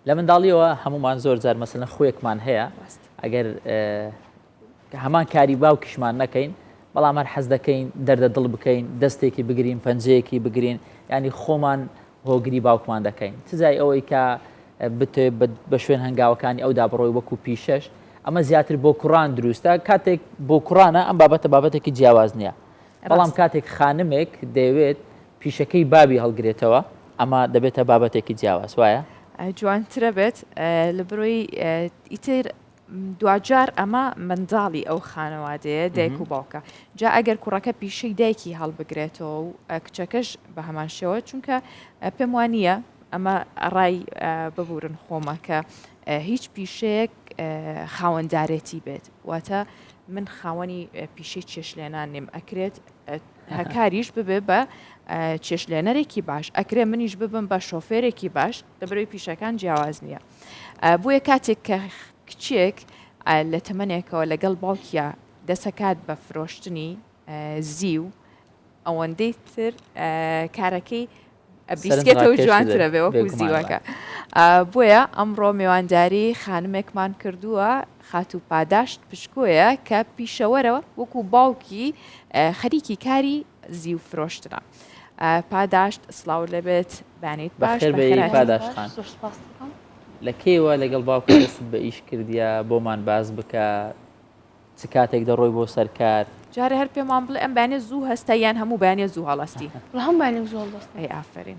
لە منداڵیەوە هەمومان زۆر جار مەسەلەن خۆیەکمان هەیە ئەگەر هەمان کاری باوکیشمان نەکەین بەڵام هەر حەز دەکەین دەردە دڵ بکەین دەستێکی بگرین پەنجەیەکی بگرین ینی خۆمان هۆگری باوکمان دەکەین تزای ئەوەی کە بتێ بە شوێن هەنگاوەکانی ئەودا بڕۆی وەکو پیشەش ئەمە زیاتر بۆ کوڕان دروستە کاتێک بۆ کوڕانە ئەم بابەتە بابەتێکی جیاواز نییە بەڵام کاتێک خانمێک دەیەوێت پیشەکەی بابی هەڵگرێتەوە ئەمە دەبێتە بابەتێکی جیاواز وایە جوانترە بێت لە بڕۆی ئیتر دوجار ئەمە منداڵی ئەو خانەوادەیە دایک و باوکە جا ئەگەر کوڕەکە پیشەی دایکی هەڵبگرێتەوە و کچەکەش بە هەمان شێوە چونکە پێم وانە ئەمە ڕای ببورن خۆمە کە هیچ پیشەیەک خاوەنددارێتی بێت واتە من خاوەنی پیشەی چێشلێنان نێم ئەکرێت هەکاریش ببێ بە چێشلێنەرێکی باش ئەکرێ منیش ببم بە شۆفێرێکی باش لەبەرەوەی پیشەکان جیاواز نییە بۆیە کاتێک کە کچێک لە تەمەنێکەوە لەگەڵ باوکیە دەسەکات بە فرۆشتنی زیو ئەوەندەی تر کارەکەی بریسکێتەوە جوانترە بێ وەکو زیوەکە بۆیە ئەمڕۆ میوانداری خانمێکمان کردووە خات و پاداشت پشکۆیە کە پیشەوەرەوە وەکو باوکی خەریکی کاری زیو فرۆشتنە پاداشت سلااو لەبێت بانیت باش پاداشتان لە کێوە لەگەڵ باوکە دەست بە ئیش کردیە بۆمان باز بکە چ کاتێک دەڕۆی بۆ سەرکار جارە هەر پێمان بڵێ ئەم بانێ زوو هەستە یان هەموو بانێ زوو هەڵاستی هەم بانێک زۆر دەست ئەی ئافرین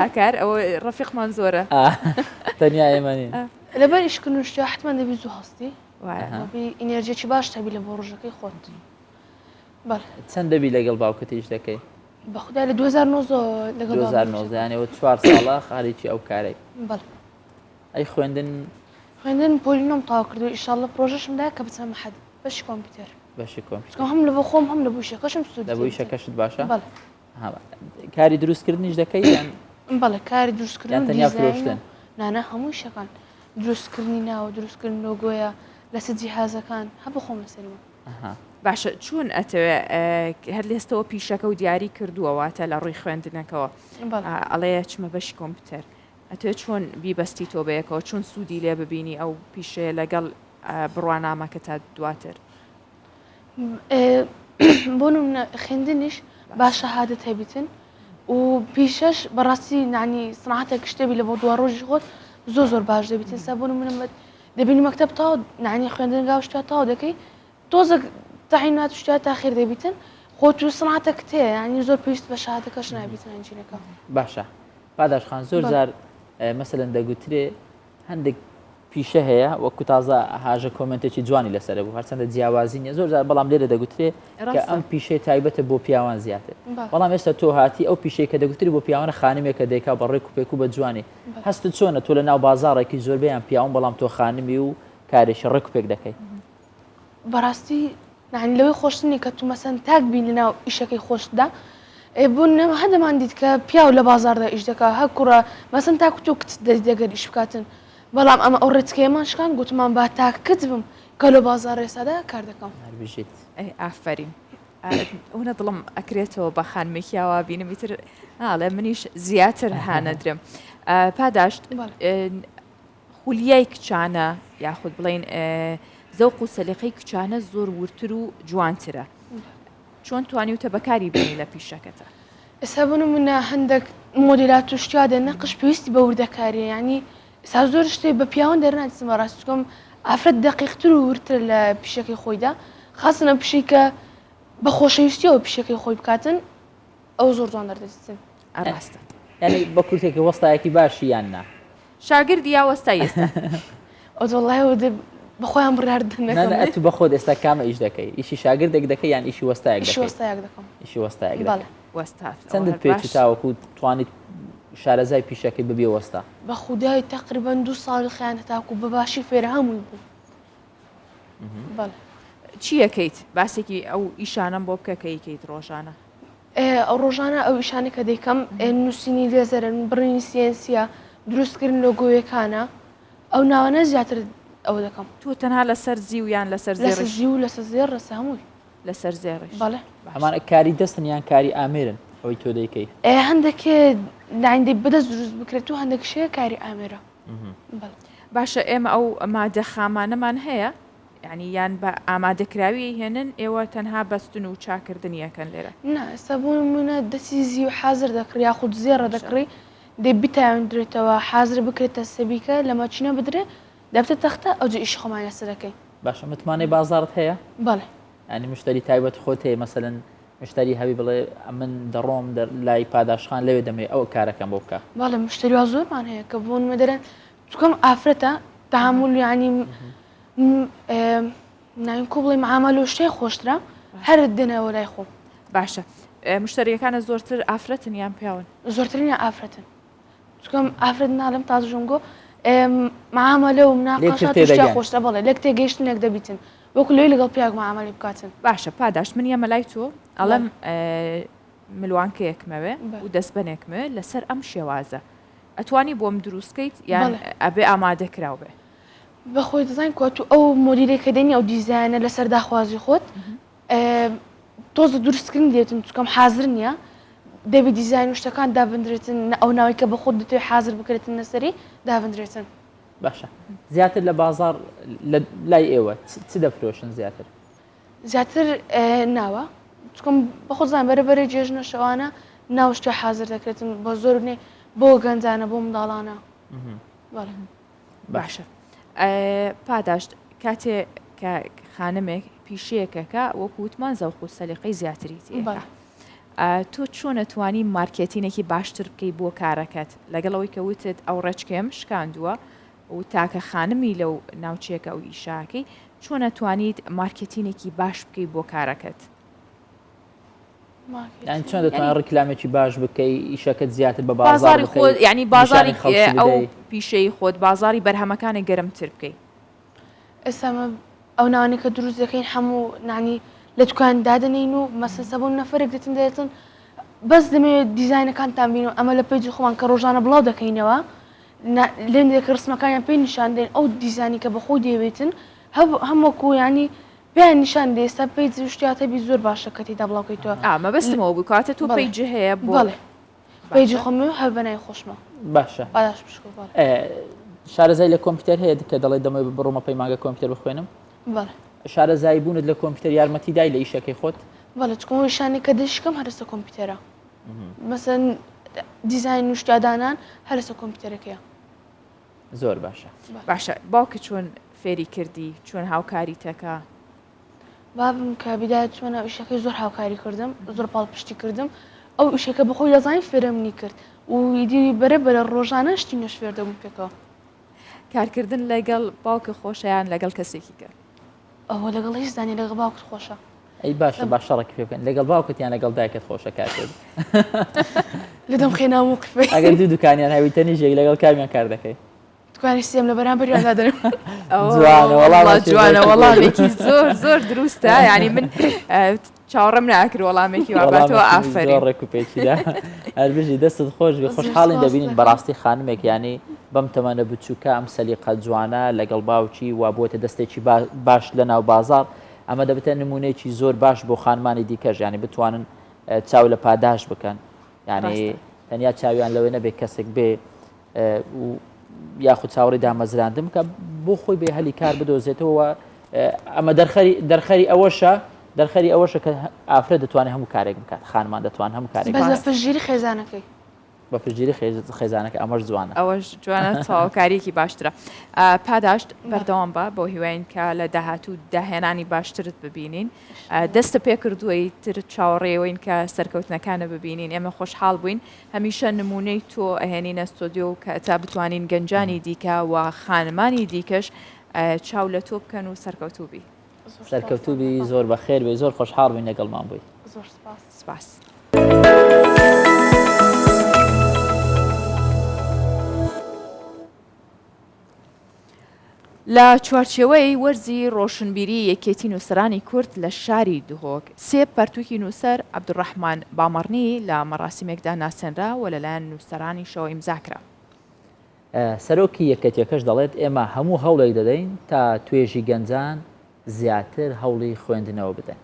هاکار ئەوە ڕەفیقمان زۆرە تەنیا ئێمەنین لەبەر ئیشکردن شتیا حتمما دەبی زوو هەستی ئینێرجێکی باش تەبی لە بۆ ڕۆژەکەی خۆت چەند دەبی لەگەڵ باوکت ئیش دەکەی بەخدا لە 2009 لەگەڵ 2009 یانەوە 4 ساڵە خارێکی ئەو کارێک ئەی خوێندن پۆلینۆم تاوا کردو ئیشاڵڵە پرۆژەشمدا کە بچەمە حەد بەشی کۆمپیوتەر بەشی کۆمپیوتەر هەم لە بۆ خۆم هەم لە بۆ شەکەشم لە بۆی شەکەشت باشە کاری دروستکردنیش دەکەی یان بەڵێ کاری دروستکردن تەنیا فرۆشتن نانە هەمووی شەکان دروستکردنی ناوە دروستکردن لۆگۆیە لەسەر جیهازەکان هەبوو خۆم لەسەرەوە باشە چۆن ئەتەوێ هەر لێستەوە پیشەکە و دیاری کردووەواتە لە ڕووی خوێندنەکەەوە ئەڵەیە چمە بەشی کۆمپیوتەر ئەتوێت چۆن بیبەستی تۆ بەیەکەوە چۆن سوودی لێ ببینی ئەو پیشەیە لەگەڵ بڕوانامەکە تا دواتر بۆ خوێندنیش باش شەهادەت هەبیتن و پیشەش بەڕاستی نانی سنعاتێک شتێبی لە بۆ دو ڕۆژی خۆت زۆر باش دەبیتن سا بۆ منمت دەبینی مەکتەب تا نانی خوێندنگا شتا تاوا دەکەی تۆزە تاعینات شتیا تاخیر دەبیتن خۆت و سنعاتێک تێ ینی زۆر پێویست بە شەهادەکەش نابیتن ئەنجینەکە باشە پاداشخان زۆر جار مەسەلەن دەگوترێ هەندێک پیشە هەیە وەکو تازە هاژە کۆمنتێکی جوانی لەسەر بوو هەرچەندە جیاوازی نیە زۆر بەڵام لێرە دەگوترێ کە ئەم پیشەی تایبەتە بۆ پیاوان زیاتر بەڵام ئێستا تۆ هاتی ئەو پیشەی کە دەگوتری بۆ پیاوانە خانمێکە دەیکا بەڕێک و پێک و بە جوانی هەستت چۆنە تۆ لە ناو بازاڕێکی زۆربیان پیاون بەڵام تۆ خانمی و کارێکی ڕێک و پێک دەکەی بەڕاستی لەوەی خۆشتنی کە تو مەسەن تاک بین لە ناو ئیشەکەی خۆشتدا بوون هەدەمان دیت کە پیاو لە بازاردا ئیش دەکا هە کوڕە مەسەن تاکو تۆ کت دەگەر ئیش بکاتن بەڵام ئەمە ئەو ڕێچکەیەمان شکان گوتمان با تاکت بم کە لە بازار ڕێسادا کار دەکەم ئافرین هنا ظلم أكريتو بخان مكياوا بين متر لا منيش زياتر هاندرم پاداشت خولیای کچانە یاخود بڵین زەوق و سەلیقەی کچانە زۆر ورتر و جوانترە چۆن توانیوتە بەکاری بێنی لە پیشەکەتە ئێستا بوون منە هەندێک مۆدیلات و شتیا نەقش پێویستی بە وردەکاریە ینی ئێستا زۆر شتێ بە پیاوان دەرناچمە ڕاستکۆم ئافرەت دقیقتر و ورتر لە پیشەکەی خۆیدا خاصنە پیشەی کە بە خۆشەویستیەوە پیشەکەی خۆی بکاتن ئەو زۆر جوان دەردەچن ئاڕاستە یعنی بە کورتێکی وەستایەکی باشی یاننا شاگردی یا وەستای ئێستا ئۆزۆڵای بەخۆیان بڕاردنەکەم تو بە خۆت ئێستا کامە ئیش دەکەی ئیشی شاگردێک دەکەی یان ئیشی وەستایەک دەکەم ئیشی وەستایەک وەستا چەندت پێچی تاوەکو توانیت شارەزای پیشەکەی ببێ وەستا بە خودای تقریبان 2 ساڵ خیانە تاکو بە باشی فێرە هەمووی بوو چی یەکەیت باسێکی ئەو ئیشانم بۆ بکە کە یکەیت ڕۆژانە ئەو ڕۆژانە ئەو ئیشانە کە دەیکەم نووسینی لێزەرن بڕینی سیێنسیە دروستکردن لۆگۆیەکانە ئەو ناوانە زیاتر ئەوە دەکەم تو تەنها لەسەر زی و یان لەسەر زی و لەسەر زێر ڕەسە هەمووی لەسەر زێڕش بەڵێ ئەمانە کاری دەستن یان کاری ئامێرن ئەوەی تۆ دەیکەی هەندێکێ داینده بەدەست دروست بکرێت و هەندێک شەیە کاری ئامێرە باشە ئێمە ئەو ئامادە خامانەمان هەیە یعنی یان بە ئامادەکراوی هێنن ئێوە تەنها بەستن و چاکردن یەکەن لێرە نا ئێستابوون منە دەستی زی و حازر دەکڕی یاخود زێڕە دەکڕی دێ بیتایەندرێتەوە حازر بکرێتە سەبیکە لە ماچینە بدرێ دەبتە تەختە ئەو ئیش خۆمان لەسەر دەکەی باشە متمانەی بازارت هەیە بەڵێ ینی مشتری تایبەت خۆت هەیە مەسەلەن مشتری هەبی بڵێ من دەڕۆم لای پاداشخان لەوێ دەمێ ئەو کارەکەم بۆ بکە بەڵێ مشتریوا زۆرمان هەیە کە بۆن مەدەرەن چکەم ئافرەتە تەحمل ینی ناوین کو بڵێ معاملە و شتێ خۆشترە هەر دێنەوە لای خۆم باشە مشتریەکانە زۆرتر ئافرەتن یان پیاون زۆرترین ئافرەتن چکەم ئافرەت ناڵم تازژۆنگۆ معاملە و مناقەشات شتیا خۆشتە بەڵێ لێک تێگەیشتنێک دەبیتن وەکو لێی لەگەڵ پیاک معاملەی بکاتن باشە پاداش من یەمە لای تۆ ئەڵەم ملوانکەیەکمەوێ و دەستبەنێکمە لەسەر ئەم شێوازە ئەتوانی بۆم دروستکەیت یان ئەبێ ئامادەکراو بێ بەخۆی دەزانین کو تو ئەو مۆدیلێکە دێنی ئەو دیزایانە لەسەر داخوازی خۆت تۆزە دروستکردن دێتن چکەم حازر نییە دەبی دیزاین و شتەکان دابدرێتن ئەو ناوی کە بە خۆت دەتوێت حازر بکرێتن لەسەری دابدرێتن باشە زیاتر لە بازار لای ئێوە چ دەفرۆشن زیاتر زیاتر ناوە چکەم بەخۆ زان بەرەبەرە جێژنە شەوانە ناو شتە حازر دەکرێتن بۆ زۆرنێ بۆ گەنجانە بۆ منداڵانە باشە پاداشت کاتێ کە خانمێک پیشەیەکەکە وەکو وتمان زەوق و سەلیقەی زیاتری تێکە تۆ چۆن نەتوانی مارکێتینێکی باشتر بکەی بۆ کارەکەت لەگەڵەوەی کە وتت ئەو ڕێچکێم شکاندووە و تاکە خانمی لەو ناوچێکە ئەو ئیشاکەی چۆن نەتوانیت مارکێتینێکی باش بکەی بۆ کارەکەت یان چۆن دەتوانێت ڕیکلامێکی باش بکەی ئیشەکەت زیاتر بە بازاری خۆت ینی بازاری ئەو پیشەی خۆت بازاری بەرهەمەکانی گەرمتر بکەی ئێستا ئەو ناوانێک کە دروست دەکەین هەموو نانی لە دوکان دادنین و مەسەسە بۆ نەفرێک دێتن دێتن بەس دەمەوێت دیزاینەکانتان بین و ئەمە لە پێیجی خۆمان کە ڕۆژانە بڵاو دەکەینەوە لێندێک ڕسمەکانیان پێی نیشان دێن ئەو دیزانی کە بەخۆی دەیەوێتن هەمووەکو ینی پێیان نیشان دێ ئێستا پێیجی شتیاتەبی زۆر باشە کە تێدا بڵاوکەیتەوە مەبەستمەوە بکاتە تۆ پێیجی هەیە بڵێ پێیجی خۆم هەر بەنای خۆشمە باشە شارەزای لە کۆمپیوتەر هەیە کە دەڵێ دەمەوێت بڕۆمە پەیمانگە کۆمپیوتەر بخوێنم شارەزایی بوونت لە کۆمپیوتەر یارمەتی دای لە ئیشەکەی خۆت بەڵێ چکۆ شانێک کە دەشکەم هەرستە کۆمپیوتەرە مەسەن دیزاین و شتادانان هەرستە کۆمپیوتەرەکەیە زۆر باشە باشە باوکە چۆن فێری کردی چۆن هاوکاری تەکە بابم کە بیدایەت چۆنە ئیشەکەی زۆر هاوکاری کردم زۆر پاڵپشتی کردم ئەو ئیشەکە بەخۆی دەزانین فێرەمنی کرد و ئیدی بەرەبەرە ڕۆژانە شتی نوێش فێر دەبووم پێکەوە کارکردن لەگەڵ باوکە خۆشیان لەگەڵ کەسێکی کرد ئەوە لەگەڵ هیچ زانی لەگەڵ باوکت خۆشە ئەی باشە باشەڕێکی پێ بکەن لەگەڵ باوکت یان لەگەڵ دایکت خۆشە کار کرد لە دەم خێناوم قفێ ئەگەر دوو دوکانیان هەوی تەنیژێک لەگەڵ کامیان کار دەکەی دوکانی سێم لە بەرامبەریان دادەرم جوانە وەڵامێکی زۆر زۆر دروستە ینی من چاوەڕێم ناکرد وەڵامێکی واباتەوە ئافرین ڕێک و پێچیدا هەربژی دەستت خۆش بێ خۆشحاڵین دەبینین بەڕاستی خانمێک ینی بەم تەمەنە بچووکە ئەم سەلیقە جوانە لەگەڵ باوکی وا بۆتە دەستێکی باش لە ناو بازار ئەمە دەبێتە نمونەیەکی زۆر باش بۆ خانمانی دیکەش ینی بتوانن چاو لە پاداش بکەن ینی تەنیا چاویان لەوێ نەبێت کەسێک بێ یاخود چاوەڕی دامەزراندن بکە بۆ خۆی بێ هەلی کار بدۆزێتەوە ئەمە دەرخەری ئەوەشە کە ئافرەت دەتوانێت هەموو کارێک بکات خانمان دەتوان هەموو کارێک بەس بە پشگیری خێزانەکەی بە پشگیری خێزانەکە ئەمەش جوانە ئەوەش جوانە تەواوکاریکی باشترە پاداشت بەردەوام بە بۆ هیواین کە لە داهاتوو داهێنانی باشترت ببینین دەستە پێکردووەی تر چاوەڕێەوەین کە سەرکەوتنەکانە ببینین ئێمە خۆشحاڵ بووین هەمیشە نمونەی تۆ ئەهێنینە ستۆدیۆ کە تا بتوانین گەنجانی دیکە و خانمانی دیکەش چاو لە تۆ بکەن و سەرکەوتوبی سەرکەوتوبی زۆر بەخێر بێ زۆر خۆشحاڵ بووین لەگەڵمان بووی زۆر سپاس. لە چوارچێوەی وەرزی ڕۆشنبیری یەکێتی نووسرانی کورد لە شاری دهۆک سێ پەرتووکی نووسەر عەبدوڕەحمان بامەڕنی لە مەراسیمێکدا ناسێنرا و لەلایەن نووسەرانی شەوە ئیمزاکرا. سەرۆکی یەکەتیەکەش دەڵێت ئێمە هەموو هەوڵێک دەدەین تا توێژی گەنجان زیاتر هەوڵی خوێندنەوە بدەن.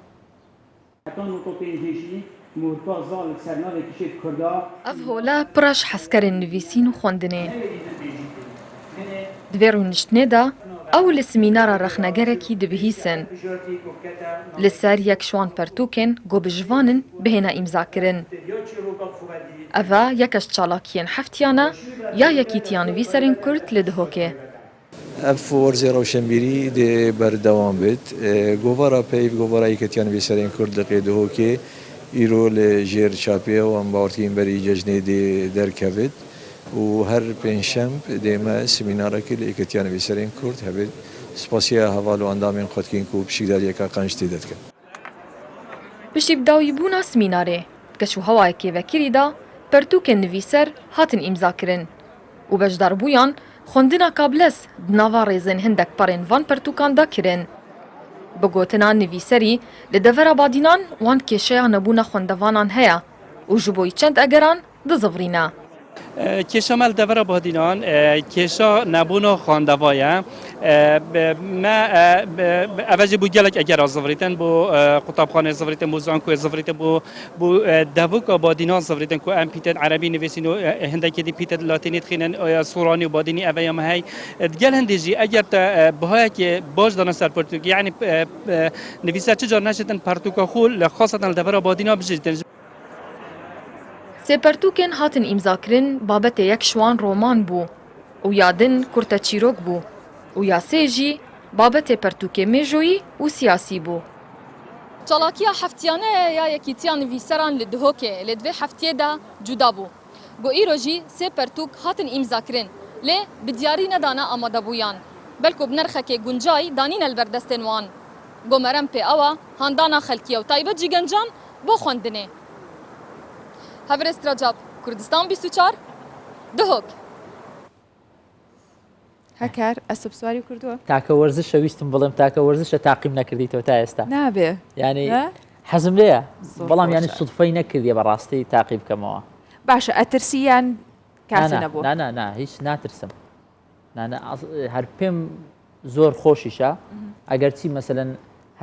ئەف هۆلە پڕەش حەسکەرên نوویسین و خوێندنێ divê rûniştinê ew li smînara rexnegerekî dibihîsin. Li ser yek şwan pertûkên gobijvanin bihêne îmzakirin. Ev e yekeş çalakiyên heftiyan e ya yekîtiya nivîserên Kurd li Duhokê. Ev werzê rewşenbîrî dê berdewam bêt. Govara peyv govara yekîtiya nivîserên Kurd li Duhokê îro li jêr çapê wan bawertiyên berî cejnê dê derkevit. و هەر پێنجشەمب دێمە سمینارەکە لە یەکەتیا نوویسەرین کورد هەبێت سپاسیە هەواڵ و ئەندامێن خۆتکین و پشیداریەکە قەنجتی دەکەن. Piştî dawîbûna smînarê geş û hewayekê vekirî da pertûkên nivîser hatin îmzakirin û beşdarbûyan xwendina kables di nava rêzên hindek parên van pertûkan da kirin. Bi gotina nivîserî li devera badînan wan kêşeya nebûna xwendevanan heye û ji bo çend egeran dizivrîne. کێشەمەل دەڤرە بادینان کێشا نەبوونە خواندەوایە ئەڤژی بوو gelek eger zivritin بۆ قوتابخانê zivritin بۆ زانکوێ zivritin بۆ devûka badînan zivritin ku em pîtên erebî nivîsîn û hindekê dî pîtên latînî dixînin sûranî û badînî ev ya me hey gel hindê jî eger te bihayekê baş dana ser pertûkî yani nivîser çi car neşitin pertûka xwe li xasetan li devera badînan bijîtin. Sêpertûkên hatin îmzakirin babetê yek şwan roman bû û ya din kurte çîrok bû û ya sê jî babetê pertûkê mêjoyî û siyasî bû. Çalakiya heftiyane ya yekîtiya nivîseran li Duhokê lê divê heftiyê de cuda bû. Got îro jî sê pertûk hatin îmzakirin lê bi diyarî nedane amadebûyan. Belku bi nerxekê guncayî danîne li ber destên wan. Got merem pê ew e handana xelkiye û taybet jî gencan bo xwendinê. Heverest Recep, Kurdistan 24, Duhok. هەکار ئەسب سواری کردووە؟ تاکە وەرزشە ویستم بڵێم تاکە وەرزشە تاقیم نەکردیتەوە تا ئێستا نابێ ینی حەزم لێیە بەڵام ینی سودفەی نەکردیە بەڕاستی تاقی بکەمەوە باشە ئەترسیان کاتی نەبوو نا هیچ ناترسم هەر پێم زۆر خۆشیشە ئەگەر چی مەسەلەن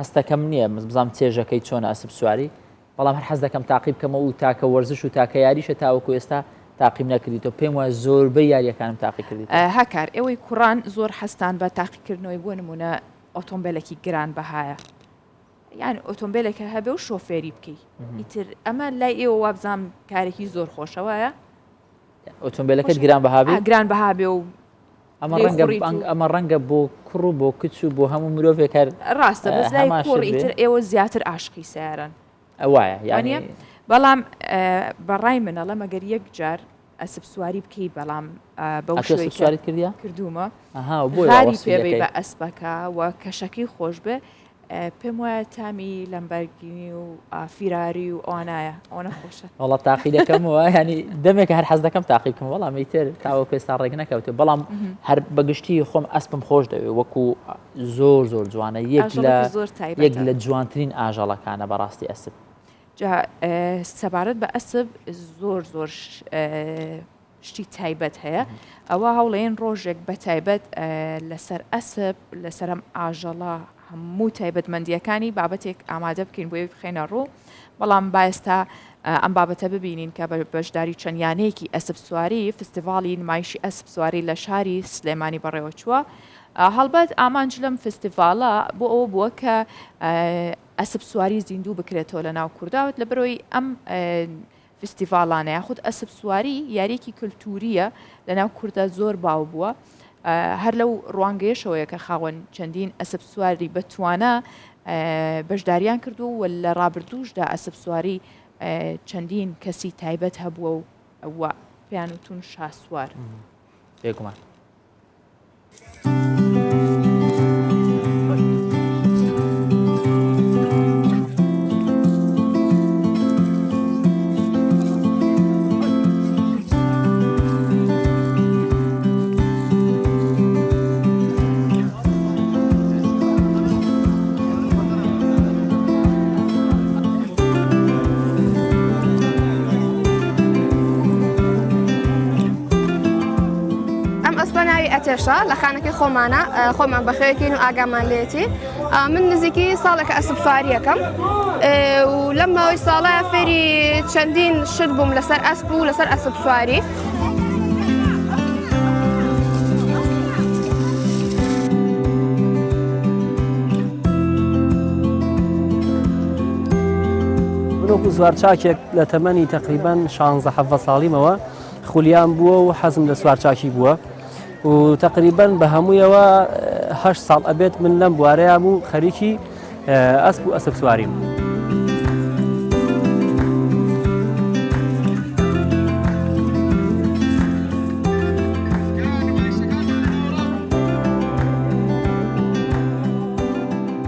هەستەکەم نییە بزانم چێژەکەی چۆنە ئەسب سواری بەڵام هەر حەز دەکەم تاقی بکەمەوە و تاکە وەرزش و تاکە یاریشە تاوەکو ئێستا تاقیم نەکردیتەوە پێم وایە زۆربەی یاریەکانم تاقی کردیت هەکار ئێوەی کوڕان زۆر هەستان بە تاقیکردنەوەی بۆ نمونە ئۆتۆمبیلێکی گران بەهایە یان ئۆتۆمبیلێکە هەبێ و شۆفێری بکەی ئیتر ئەمە لای ئێوە وابزانام کارێکی زۆر خۆشەوەیە ئۆتۆمبیلەکەت گران بەهابێ گران بەهابێ و ئەمە ڕەنگە بۆ کوڕ و بۆ کچ و بۆ هەموو مرۆڤێک هەر ڕاستە بەزای کوڕ ئیتر ئێوە زیاتر عاشقی سیارن ئەوایە یعنی بەڵام بەڕای منەڵە مەگەر یەک جار ئەسب سواری بکەی بەڵام بەو سواری کردیا کردوومە غاری پێبێ بە ئەسپەکە و کەشەکەی خۆش بێ پێم وایە تامی لەمبەرگینی و فیراری و ئەوانایە ئەوە نەخۆشە وڵات تاقی دەکەمەوە ینی دەمێکە هەر حەز دەکەم تاقی بکەم وەڵام ئیتر تاوە پێستا ڕێک نەکەوتێ بەڵام هەر بەگشتی خۆم ئەسپم خۆش دەوێت وەکو زۆر جوانە یەک لە جوانترین ئاژەڵەکانە بەڕاستی ئەسب سەبارەت بە ئەسب زۆر شتی تایبەت هەیە ئەوە هەوڵێن ڕۆژێک بە تایبەت لەسەر ئەسب لەسەرم ئاژەڵە هەموو تایبەتمەندیەکانی بابەتێک ئامادە بکەین بۆ بخێنە ڕوو بەڵام بایستا ئەم بابەتە ببینین کە بەشداری چەندیانەیەکی ئەسب سواری فستیڤاڵی نمایشی ئەسب سواری لە شاری سلێمانی بەڕێوە چووە هەڵبەت ئامانج لەم فستیڤاڵە بۆ ئەوە بووە کە ئەسب سواری زیندوو بکرێتەوە لە ناو کورداوت لە بەرەوەی ئەم فستیڤاڵانە یاخود ئەسب سواری یاریکی کللتوریە لە ناو کووردە زۆر باو بووە هەر لەو ڕوانگەیەشەوەیە کە خاوەن چەندین ئەسب سواری بەتوانە بەشداریان کردو و لە ڕابردووشدا ئەسب سواری چەندین کەسی تایبەت هەبووە و ئەوە پێیانوتون شاسوار بێگومان. ئەتێشە لە خانەکەی خۆمانە خۆمان بەخێوەکەین و ئاگامان لێتی من نزیکی ساڵێکە ئەسب سواریەکەم و لەم ماوەی ساڵایە فێری چەندین شت بووم لەسەر ئەسب و لەسەر ئەسب سواری وەکو سوارچاکێک لە تەمەنی تقریبان 16 ساڵیمەوە خولیان بووە و حەزم لە سوارچاکی بووە و تقریبا بە هەموویەوە 8 ساڵ ئەبێت من لەم بوارەیە بوو خەریکی ئەسب و ئەسب سواریم.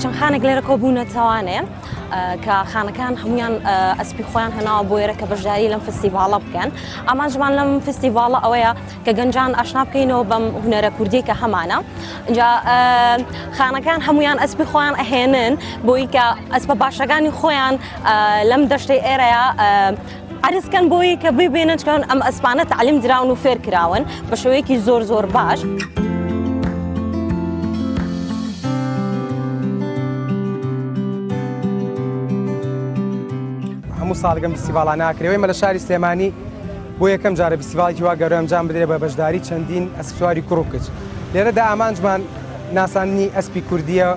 چەند خانێک لێرە کۆبوونەتەوانێ کە خانەکان هەمویان ئەسپی خۆیان هەناوە بۆ ئێرە کە بەشداری لەم فستیڤاڵە بکەن ئامانجمان لەم فستیڤاڵە ئەوەیە کە گەنجان ئاشنا بکەینەوە بەم هونەرە کوردی کە هەمانە اینجا خانەکان هەمویان ئەسپی خۆیان ئەهێنن بۆی کە ئەسپە باشەکانی خۆیان لەم دەشتەی ئێرەیە عرزکەن بۆی کە ببێنن چکەن ئەم ئەسپانە تعلیم دراون و فێر کراون بە شێوەیەکی زۆر زۆر باش. هەموو ساڵگەم فستیڤاڵە ناکرێەوەی مە لە شاری سلێمانی بۆ یەکەم جارە فستیڤاڵێکی وا گەورە ئەنجام بدرێت بە بەشداری چەندین ئەسب سواری کوڕ و کچ لێرەدا ئامانجمان ناساندنی ئەسپی کوردیە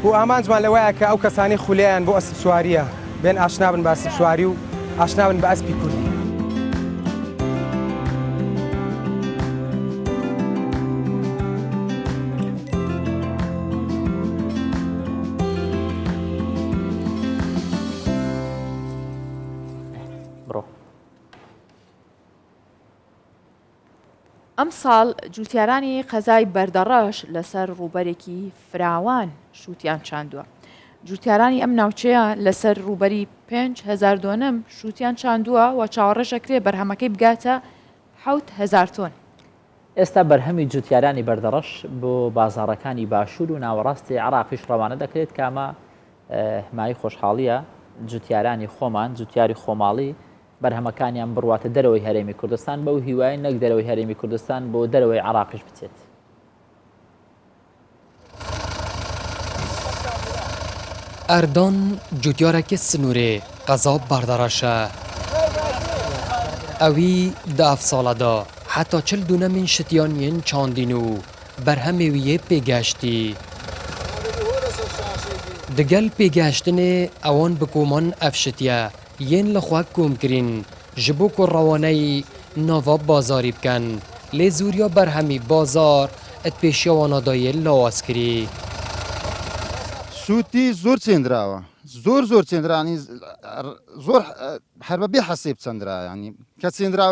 و ئامانجمان لەوەیە کە ئەو کەسانی خولیان بۆ ئەسب سواریە بێن ئاشنا بن بە ئەسب سواری و ئاشنا بن بە ئەسپی کوردی. ئەم ساڵ جوتیارانی قەزای بەردەڕەش لەسەر ڕووبەرێکی فراوان شووتیان چاندووە. جوتیارانی ئەم ناوچەیە لەسەر ڕووبەری 5,000 دۆنم شووتیان چاندووە و چاوەڕێژەکرێ بەرهەمەکەی بگاتە 7,000 تۆن. ئێستا بەرهەمی جوتیارانی بەردەڕەش بۆ بازاڕەکانی باشوور و ناوەڕاستی عراقیش ڕەوانە دەکرێت کە ئەمە مای خۆشحاڵیە جوتیارانی خۆمان جوتیاری خۆماڵی بەرهەمەکانیان بڕواتە دەرەوەی هەرێمی کوردستان بەو هیوای نەک دەرەوەی هەرێمی کوردستان بۆ دەرەوەی عراقیش بچێت. ئەردان جوتیارێکی سنوورێ قەزا بەردەڕەشە ئەوی دە ئەف ساڵەدا حتا 40 دونەمین شتیانیان چاندین و بەرهەمێویە پێگەشتی. دەگەل پێگەشتنێ ئەوان بکۆمان ئەف شتیە یەن لەخوا کۆمکردین ji bo ku rewaneyî nava bazarî bikin lê zûriya berhemî bazar et pêşiya wana dayê lawas kirî. شووتی زۆر چێندراوە زۆر زۆر چێندرانی زۆر هەر بە بێ حەسێب چەندرا ینی کە چێندرا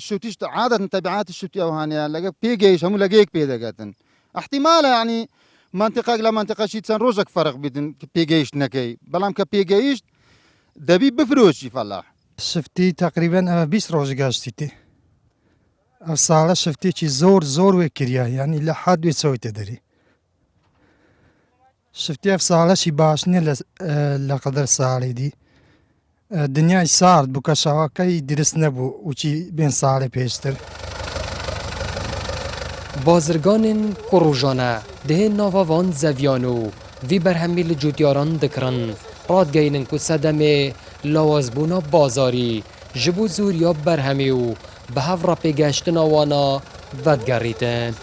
شووتیش عادەتن تەبیعاتی شووتی ئەوهانەیە لەگە پێگەیش هەموو لەگەیەک پێدەگەتن احتیمالە ینی منطقەك لە منطقەشی چەند ڕۆژێک فەرق بیدن پێگەیشت نەکەی بەڵام کە پێگەیشت دەبی بفرۆشی فەلاح. شفتی تقریبا ئەمە 20 ڕۆژ گەشتیتی ئەو ساڵە شفتێکی زۆر زۆر وێ کردیا ینی لە حد وێ چەوتە دەری شفتی ئەف ساڵەشی باش نییە لە قەدەر ساڵی دی دنیای سارد بوو کە شەواکەی درست نەبوو وچی بێن ساڵی پێشتر. بازرگانên ku rojane dihê nava van zeviyan û وی برهمی لجوتیاران دکرن رادگینن که سدم لوازبونا بازاری جبو زوریا برهمی و به هفرا پیگشتن وانا ودگریتن.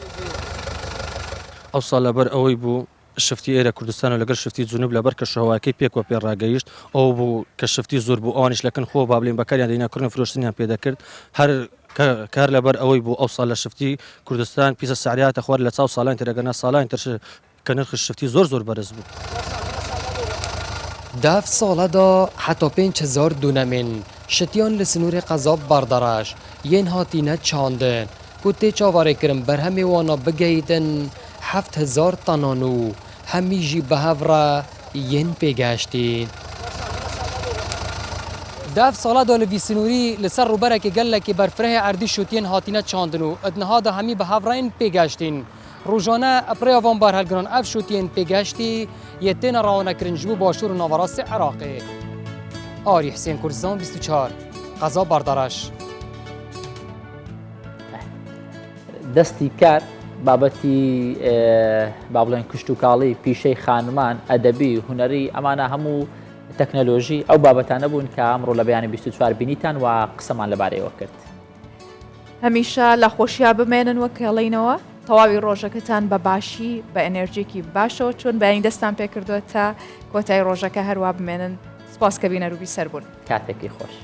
ئەو ساڵ لەبەر ئەوەی بوو شفتی ئێرە کوردستان و لەگەر شفتی جنوب لەبەر کە شەواکەی پێکوە پێ ڕاگەیشت ئەو بوو کە شفتی زۆر بوو ئەوانش لەکەن خۆ بابلین بەکاریان دەیناکردن فرۆشتنیان پێدەکرد هەر کار لەبەر ئەوەی بوو ئەو ساڵ لە شفتی کوردستان پیسە سعریاتە خوارد لە چاو ساڵان ترەگەنا ساڵان ترش کە نرخ شفتی زۆر بەرز بوو. دف ساله دا حتی 5000 دونمین شتیان لسنور قذاب بردارش ین هاتینه چاندن کتی چاواره کرم بر همی وانا بگیدن 7000 تنانو همیجی به هفره ین پیگشتین. دف ساله دا لوی سنوری لسر روبره که گله که برفره اردی شتین هاتینه چاندنو ادنها دا همی به هفره این پیگشتین. روزانه اپری آوان بار هلگران اف شوتین پیگشتی یتین راونه کرنجبو باشور و نواراس عراقی. آری حسین کردستان 24 قضا بردارش. دەستی کار بابەتی بابڵێن کشتتوکاڵی پیشەی خانمان ئەدەبی هوەری ئەمانە هەموو تەکنەلۆژی ئەو بابەتانە بوون کە ئەمڕۆ لە بەیانی 24 بینیتان و قسەمان لەبارەیەوە کرد. هەمیشە لە خۆشییا بمێنن وە کێڵینەوە تەواوی ڕۆژەکەتان بە باشی بە ئەنێرجێکی باشەوە چۆن بەینی دەستان پێکردووە تا کۆتای ڕۆژەکە هەروە بمێنن سپاس کە بینەروبی سەر بوون کاتێکی خۆش.